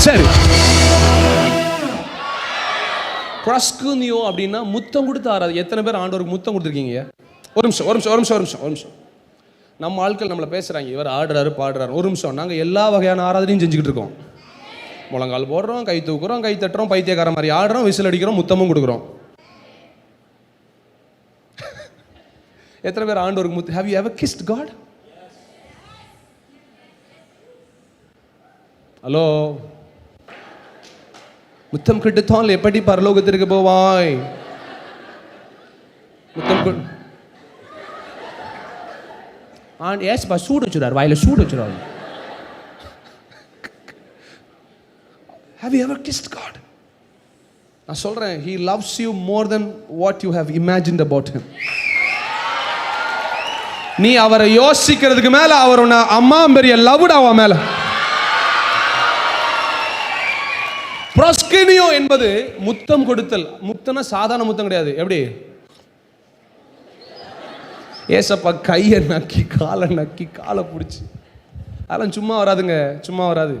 சரி, ப்ராஸ்குனியோ அப்படின்னா முத்தம் கொடுத்து ஆராது. எத்தனை பேர் ஆண்டவருக்கு முத்தம் கொடுத்துருக்கீங்க? ஒரு நிமிஷம். நம்ம ஆட்கள் நம்மளை பேசுகிறாங்க, இவர் ஆடுறாரு பாடுறாரு. ஒரு நிமிஷம், நாங்கள் எல்லா வகையான ஆராதனையும் செஞ்சுக்கிட்டு இருக்கோம். முழங்கால் போடுறோம், கை தூக்குறோம், கை தட்டுறோம், பைத்தியக்கார மாதிரி ஆடுறோம், விசில் அடிக்கிறோம், முத்தமும் கொடுக்குறோம். எத்தனை பேர் ஆண்டவருக்கு முத்து? Have you ever kissed God? Hello, முத்தம் கிட்டத்தால் எப்படி பரலோகத்திற்கு போவாய்? முத்தம் ஏசப்பா சூடு வச்சுறாரு, வாயில சூடு வச்சுறாரு. Have you ever kissed God? நான் சொல்றேன், he loves you more than what you have imagined about him. நீ அவரை யோசிக்கிறதுக்கு மேல அவர் உன்னை அம்மா பெரிய லவ்டா அவன் மேல. ப்ராஸ்குனியோ என்பது முத்தம் கொடுத்தல். முத்தம்னா சாதாரண முத்தம் கிடையாது. எப்படி? ஏசப்பா கையை நக்கி, காலை நக்கி, காலை பிடிச்சி, அதெல்லாம் சும்மா வராதுங்க, சும்மா வராது.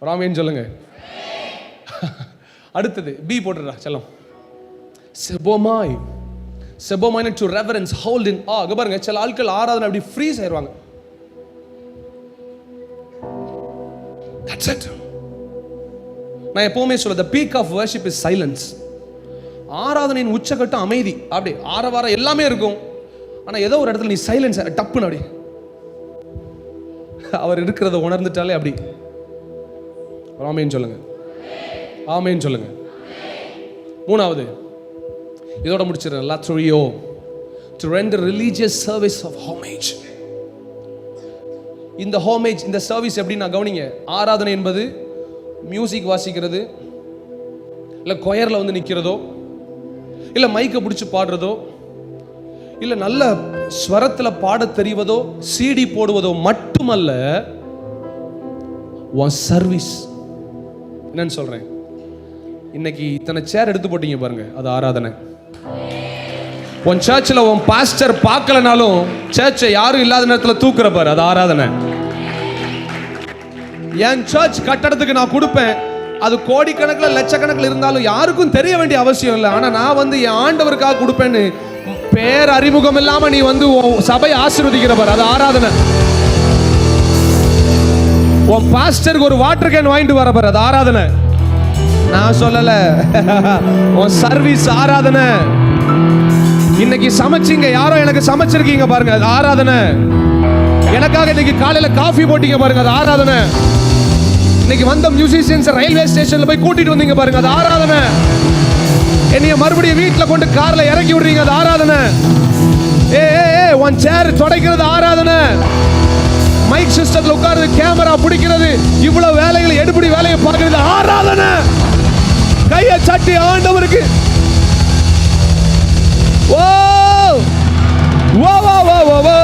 ராமேன்னு சொல்லுங்க. அடுத்தது பி போட்டுறா செல்லம். செபோமாய். செபோமாய் டு ரெவரன்ஸ், ஹோல்ட் இன் ஆ. பாருங்க, சில ஆட்கள் ஆராதனை அப்படி ஃப்ரீஸ் ஆயிடுவாங்க. That's it. நான் எப்பவுமே சொல்ல, the peak of worship is silence. ஆராதனையின் உச்சகட்டம் அமைதி. அப்படி ஆரவாரம் எல்லாமே இருக்கும், ஆனா ஏதோ ஒரு இடத்துல நீ சைலன்ஸ் டப்புன்னு அப்படி அவர் இருக்கிறத உணர்ந்துட்டாலே அப்படி. ஆமென் சொல்லுங்க, ஆமென் சொல்லுங்க. மூணாவது, இதோட முடிச்சிடுறேன். லாத்ரியோ, to render religious service of homage. இந்த ஹோமேஜ், இந்த சர்வீஸ் எப்படின்னா கவனிங்க. ஆராதனை என்பது மியூசிக் வாசிக்கிறது, இல்லை கொயரில் வந்து நிற்கிறதோ, இல்லை மைக்கை பிடிச்சி பாடுறதோ, இல்லை நல்ல ஸ்வரத்தில் பாட தெரிவதோ, சிடி போடுவதோ மட்டுமல்ல. உன் சர்வீஸ் என்னன்னு சொல்றேன். இன்னைக்கு இத்தனை சேர் எடுத்து போட்டீங்க பாருங்க, அது ஆராதனை. உன் சர்ச்சில் உன் பாஸ்டர் பார்க்கலனாலும் சர்ச்சை யாரும் இல்லாத நேரத்தில் தூக்குற பாரு, அது ஆராதனை. என் சர்ச் கட்டடத்துக்கு நான் கொடுப்பேன், அது கோடிக்கணக்கில் லட்சக்கணக்கில் இருந்தாலும் யாருக்கும் தெரிய வேண்டிய அவசியம் இல்லை. ஆனால் நான் வந்து என் ஆண்டவருக்காக கொடுப்பேன்னு பேர் அறிமுகம் இல்லாம நீ வந்து சபை ஆசீர்வதிக்கிற பாரு, அது ஆராதனை. உன் பாஸ்டருக்கு ஒரு வாட்டர் கேன் வாங்கிட்டு வர பாரு, அது ஆராதனை. நான் சொல்லல, உன் சர்வீஸ் ஆராதனை. இன்னைக்கு சமைச்சிங்க, யாரோ எனக்கு சமைச்சிருக்கீங்க பாருங்க, அது ஆராதனை. எனக்காக இன்னைக்கு காலையில காஃபி போட்டீங்க பாருங்க, அது ஆராதனை. இன்னைக்கு வந்த மியூசிஷியன்ஸ் ரயில்வே ஸ்டேஷன்ல போய் கூட்டிட்டு வந்தீங்க பாருங்க, அது ஆராதனை. என்னைய மறுபடியும் வீட்டுல கொண்டு கார்ல இறக்கி விடுறீங்க, அது ஆராதனை. உன் சேர் துடைக்கிறது ஆராதனை. மைக் சிஸ்டத்துல உட்கார்ந்து கேமரா பிடிக்கிறது, இவ்வளவு வேலைகளை எடுபடி வேலையை பார்க்கிறது ஆராதனை. கையை சட்டி ஆண்டவருக்கு. ஓ ஓ ஓ ஓ ஓ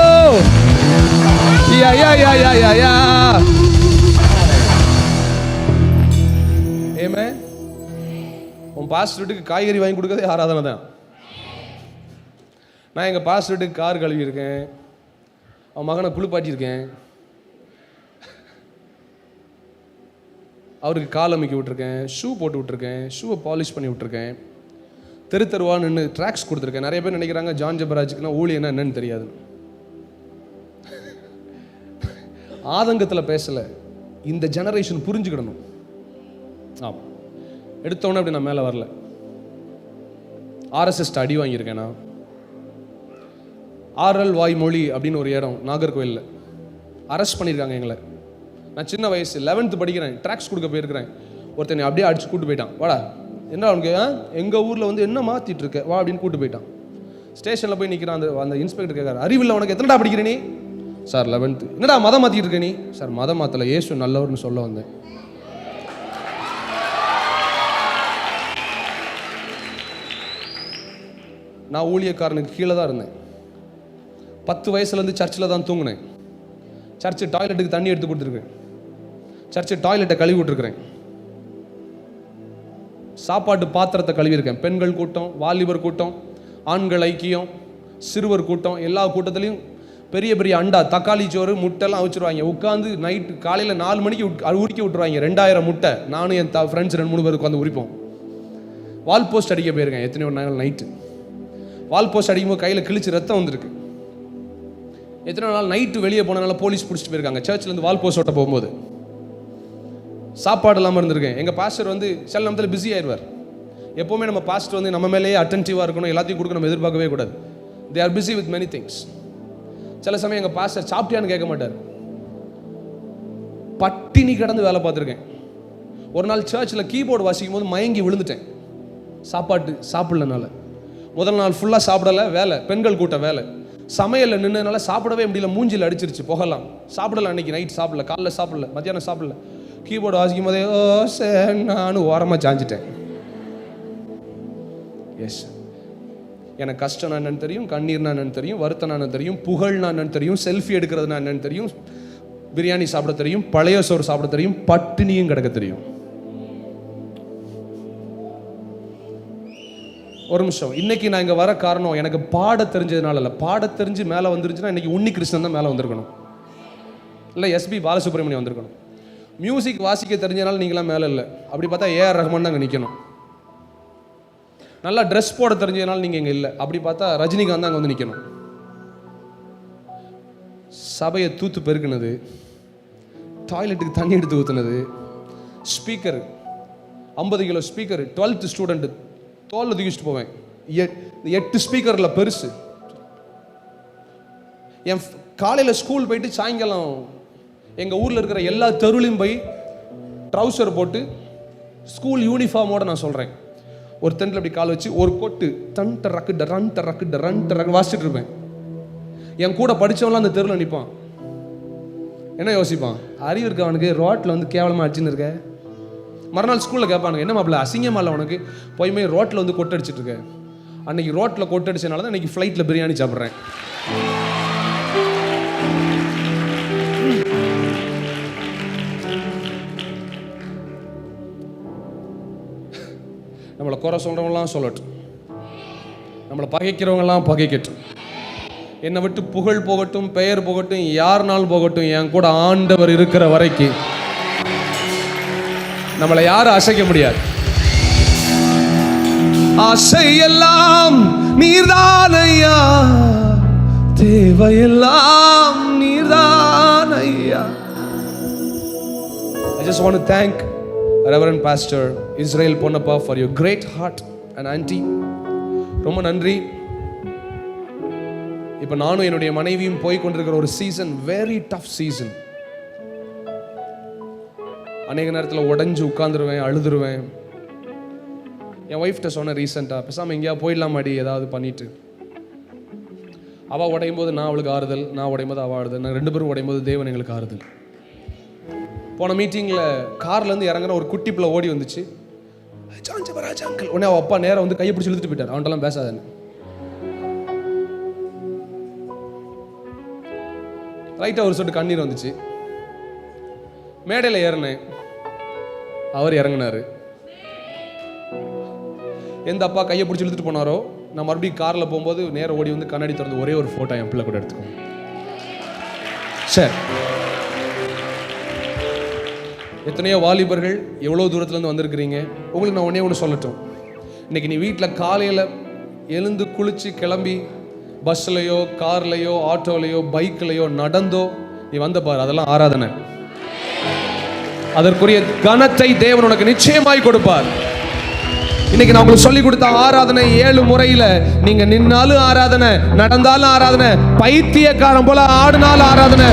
யா யா யா யா யா யா. ஆமென். உன் பாஸ்டருக்கு காய்கறி வாங்கி கொடுக்கறதே ஆராதனை தான். நான் எங்கள் பாஸ்டர்ட்டுக்கு கார் கழுவியிருக்கேன், அவன் மகனை குளிப்பாட்டியிருக்கேன், அவருக்கு கால் அமைக்க விட்டுருக்கேன், ஷூ போட்டு விட்டுருக்கேன், ஷூவை பாலிஷ் பண்ணி விட்டுருக்கேன், தெரு தெருவா நின்று ட்ராக்ஸ் கொடுத்துருக்கேன். நிறைய பேர் நினைக்கிறாங்க ஜான் ஜெபராஜுக்குன்னா ஊழியன்னா என்னன்னு தெரியாது. ஆதங்கத்தில் பேசலை, இந்த ஜெனரேஷன் புரிஞ்சுக்கிடணும். ஆமாம், எடுத்தோன்னே அப்படி நான் மேலே வரல. RSS அடி வாங்கியிருக்கேன். நான் ஆரல் வாய்மொழி அப்படின்னு ஒரு இடம் நாகர்கோயிலில் அரெஸ்ட் பண்ணியிருக்காங்க எங்களை. நான் சின்ன வயசு 11th படிக்கிறேன், ட்ராக்ஸ் கொடுக்க போயிருக்கிறேன். ஒருத்தனை அப்படியே அடிச்சு கூட்டு போயிட்டான். வாடா, என்ன அவனுக்கு எங்கள் ஊரில் வந்து என்ன மாற்றிட்டு இருக்க வா அப்படின்னு கூட்டு போயிட்டான். ஸ்டேஷனில் போய் நிற்கிறான். அந்த இன்ஸ்பெக்டர் கேட்குறாரு, அறிவில்லை உனக்கு, எத்தனைடா படிக்கிற நீ? Sir 11th. என்னடா மதம் மாற்றிட்டு இருக்க நீ? சார் மதம் மாற்றலை, இயேசு நல்லவர்னு சொல்ல வந்தேன். நான் ஊழியக்காரனுக்கு கீழே தான் இருந்தேன். 10 வயசுலேருந்து சர்ச்சில் தான் தூங்கினேன். சர்ச்சு டாய்லெட்டுக்கு தண்ணி எடுத்து கொடுத்துருக்கேன், சர்ச்சு டாய்லெட்டை கழுவி விட்டுருக்கிறேன், சாப்பாட்டு பாத்திரத்தை கழுவியிருக்கேன். பெண்கள் கூட்டம், வாலிபர் கூட்டம், ஆண்கள் ஐக்கியம், சிறுவர் கூட்டம், எல்லா கூட்டத்திலையும் பெரிய பெரிய அண்டா தக்காளி சோறு முட்டைலாம் வச்சுருவாங்க. உட்காந்து நைட்டு காலையில் 4 மணிக்கு உரிக்க விட்டுருவாங்க. 2000 முட்டை. நானும் என் ஃப்ரெண்ட்ஸ் 2-3 பேர் உட்காந்து உரிப்போம். வால் போஸ்ட் அடிக்க போயிருக்கேன் எத்தனையோ நாள் நைட்டு. வால் போஸ்ட் அடிக்கும்போது கையில் கிழிச்சு ரத்தம் வந்திருக்கு. எத்தனை நாள் நைட்டு வெளியே போனதுனால போலீஸ் பிடிச்சிட்டு போயிருக்காங்க. சர்ச்லேருந்து வால் போஸ்ட் ஓட்ட போகும்போது சாப்பாடு இல்லாமல் இருந்திருக்கேன். எங்கள் பாஸ்டர் வந்து சில நேரத்தில் பிஸி ஆயிடுவார். எப்போவுமே நம்ம பாஸ்டர் வந்து நம்ம மேலேயே அட்டென்டிவாக இருக்கணும், எல்லாத்தையும் கொடுக்க நம்ம எதிர்பார்க்கவே கூடாது. They are busy with many things. சில சமயம் எங்கள் பாஸ்டர் சாப்பிட்டியான்னு கேட்க மாட்டார். பட்டினி கிடந்து வேலை பார்த்துருக்கேன். ஒரு நாள் சர்ச்சில் கீபோர்டு வாசிக்கும் போது மயங்கி விழுந்துட்டேன். சாப்பிடலனால முதல் நாள் ஃபுல்லாக சாப்பிடலை. வேலை, பெண்கள் கூட்ட வேலை, சமையலில் நின்றதுனால சாப்பிடவே முடியல. மூஞ்சில் அடிச்சிருச்சு புகலாம். சாப்பிடல, அன்றைக்கி நைட் சாப்பிடல, காலைல சாப்பிடல, மத்தியானம் சாப்பிடல. கீபோர்டு வாசிக்கும் போதே நானும் ஓரமாக சாஞ்சிட்டேன். எஸ், எனக்கு கஷ்டம் என்னன்னு தெரியும், கண்ணீர்னா என்னன்னு தெரியும், வருத்தம் என்னன்னு தெரியும், புகழ்னா என்னன்னு தெரியும், செல்ஃபி எடுக்கிறதுனா என்னன்னு தெரியும், பிரியாணி சாப்பிட தெரியும், பழைய சோறு சாப்பிட தெரியும், பட்டினியும் கிடக்க தெரியும். ஒரு நிமிஷம், இன்னைக்கு நான் இங்கே வர காரணம் எனக்கு பாட தெரிஞ்சதுனால இல்லை. பாட தெரிஞ்சு மேலே வந்துருச்சுன்னா இன்னைக்கு உன்னி கிருஷ்ணன் தான் மேலே வந்திருக்கணும், இல்லை எஸ்பி பாலசுப்ரமணியம் வந்திருக்கணும். மியூசிக் வாசிக்க தெரிஞ்சதுனால நீங்களாம் மேலே இல்லை. அப்படி பார்த்தா AR ரஹ்மான் தான் அங்கே நிற்கணும். நல்லா ட்ரெஸ் போட தெரிஞ்சதுனால நீங்கள் இங்கே இல்லை. அப்படி பார்த்தா ரஜினிகாந்த் தான் அங்கே வந்து நிற்கணும். சபையை தூத்து பெருக்குனது, டாய்லெட்டுக்கு தண்ணி எடுத்து ஊற்றுனது, speaker 50 kilo speaker 12th student தோல்ல தூக்கிட்டு போவேன். 8 ஸ்பீக்கரில் பெருசு. என் காலையில் ஸ்கூல் போயிட்டு சாயங்காலம் எங்கள் ஊரில் இருக்கிற எல்லா தெருவிலையும் போய் ட்ரௌசர் போட்டு ஸ்கூல் யூனிஃபார்மோட நான் சொல்கிறேன், ஒரு தென்னில் அப்படி கால் வச்சு ஒரு கொட்டு டன் டரக்கு டரன் டரக்கு டரன் டரக்கு வாசிச்சுட்டு இருப்பேன். என் கூட படித்தவங்களாம் அந்த தெருவில் நிற்பான். என்ன யோசிப்பான், அறிவு இருக்க அவனுக்கு, ரோட்டில் வந்து கேவலமாக அடிச்சுன்னு இருக்க. மறுநாள் ஸ்கூலில் கேட்பானுங்க, என்ன மாப்பிள்ள அசிங்கமாக இல்லை உனக்கு, போய் ரோட்டில் வந்து கொட்டடிச்சிட்டு இருக்க. அன்னைக்கு ரோட்டில் கொட்டடிச்சனால தான் இன்னைக்கு ஃப்ளைட்டில் பிரியாணி சாப்பிட்றேன். நம்மளை குறை சொல்கிறவங்களாம் சொல்லட்டும், நம்மளை பகைக்கிறவங்களாம் பகைக்கட்டும், என்னை விட்டு புகழ் போகட்டும், பெயர் போகட்டும், யாருனாலும் போகட்டும், என் கூட ஆண்டவர் இருக்கிற வரைக்கும் நம்மளை யாரும் அசைக்க முடியாது. ஆசையெல்லாம் நீர்தானையா, தேவையெல்லாம் நீர்தானையா. I just want to thank Reverend Pastor Israel Ponnappa for your great heart and auntie. ரொம்ப நன்றி. இப்போ நானும் என்னுடைய மனைவியும் போய் கொண்டிருக்கிற ஒரு சீசன், வெரி டஃப் சீசன். அநேக நேரத்தில் உடஞ்சி உட்காந்துருவேன், அழுதுருவேன். என் ஒய்ஃப்கிட்ட சொன்னேன் ரீசெண்டாக, பேசாமல் எங்கேயா போயிடலாமாடி ஏதாவது பண்ணிட்டு. அவள் உடையும் போது நான் அவளுக்கு ஆறுதல், நான் உடையும் போது அவள் ஆறுதல், நான் 2 பேரும் உடையும் போது தேவன் எங்களுக்கு ஆறுதல். போன மீட்டிங்கில் கார்லேருந்து இறங்குற ஒரு குட்டி பிள்ளை ஓடி வந்துச்சு, அங்கிள். உடனே அவள் அப்பா நேரம் வந்து கையை பிடிச்சி இழுத்துட்டு போயிட்டார், அவன்கிட்டலாம் பேசாதன்னு. லைட்டாக ஒரு சொட்டு கண்ணீர் வந்துச்சு. மேடையில் ஏறினேன், அவர் இறங்கினாரு. எந்த அப்பா கையை பிடிச்சி இழுத்துட்டு போனாரோ நான் மறுபடியும் காரில் போகும்போது நேரம் ஓடி வந்து கண்ணாடி திறந்து ஒரே ஒரு ஃபோட்டோ என் பிள்ளை கூட எடுத்துக்கோங்க. சரி, எத்தனையோ வாலிபர்கள் எவ்வளோ தூரத்துலேருந்து வந்திருக்கிறீங்க. உங்களுக்கு நான் ஒன்று சொல்லட்டும். இன்றைக்கி நீ வீட்டில் காலையில் எழுந்து குளித்து கிளம்பி பஸ்லையோ கார்லையோ ஆட்டோலையோ பைக்லையோ நடந்தோ நீ வந்த பாரு, அதெல்லாம் ஆராதனை. அதற்குரிய கனத்தை தேவன் உனக்கு நிச்சயமாய் கொடுப்பார். இன்னைக்கு நான் உங்களுக்கு சொல்லி கொடுத்த ஆராதனை 7 முறையில நீங்க நின்னாலும் ஆராதனை, நடந்தாலும் ஆராதனை, பைத்தியக்காரன் போல ஆடினாலும் ஆராதனை,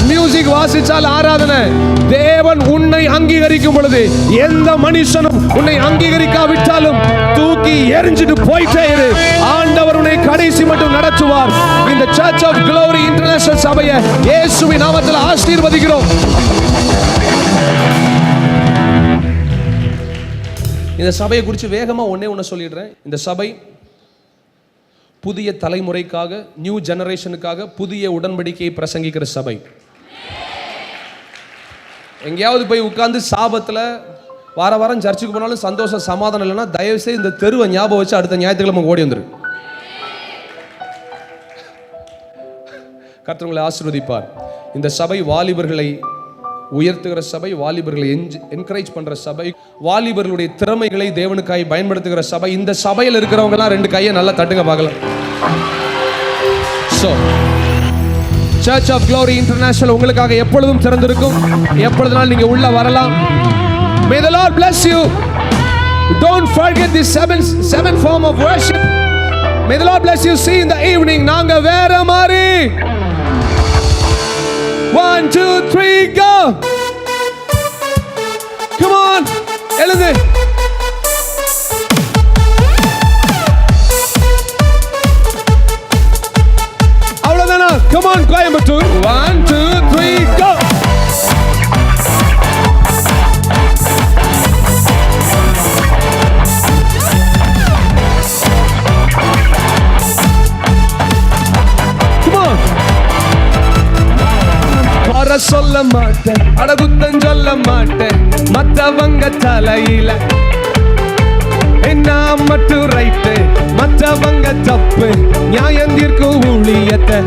மியூசிக் வாசிச்சால் ஆராதனை. தேவன் உன்னை அங்கீகரிக்கும் பொழுது எந்த மனுஷனும் உன்னை அங்கீகரிக்காவிட்டாலும் தூக்கி எரிஞ்சிட்டு போயிட்டே இரு. ஆண்டவர் உன்னை கடைசி மட்டும் நடத்துவார். இந்த சர்ச் ஆஃப் க்ளோரி இன்டர்நேஷனல் சபையை இயேசுவின் நாமத்தில் ஆசீர்வதிக்கிறோம். இந்த சபையை குறித்து வேகமாக ஒன்று சொல்லிடுறேன். இந்த சபை புதிய தலைமுறைக்காக, நியூ ஜெனரேஷனுக்காக புதிய உடன்படிக்கையை பிரசங்கிக்கிற சபை. எங்கேயாவது போய் உட்கார்ந்து சாபத்தில் வாரம் சர்ச்சுக்கு போனாலும் சந்தோஷம் சமாதானம் இல்லைன்னா தயவுசெய்து இந்த தெருவை ஞாபகம் வச்சு அடுத்த ஞாயிற்றுக்கிழமை ஓடி வந்துரு. கர்த்தர் உங்களை ஆசீர்வதிப்பார். இந்த சபை வாலிபர்களை உயர்த்துகிற சபை, வாலிபர்களை என்கரேஜ் பண்ற சபை, வாலிபர்களுடைய திறமைகளை தேவனுக்காய் பயன்படுத்துகிற சபை. இந்த சபையில் இருக்கிறவங்க எல்லாம் 2 கையை நல்லா தட்டுங்க பார்க்கலாம். So, Church of Glory International உங்களுக்காக எப்பொழுதும் திறந்திருக்கும். எப்பொழுதுனாலும் நீங்க உள்ள வரலாம். May the Lord bless you. Don't forget this seven form of worship. May the Lord bless you. See in the evening நாங்க வேற மாதிரி. 1 2 3 go. Come on, எழுந்து. அவ்வளவுதானா? Come on, Coimbatore. 1 2 3 go. சொல்ல மாட்டேன், அடகுத்தம் சொல்ல மாட்டேன், மற்றவங்க தலையில என்ன மட்டும் ரைட்டு, மற்றவங்க தப்பு, நியாயம் தீர்க்கும் ஊழியத்தை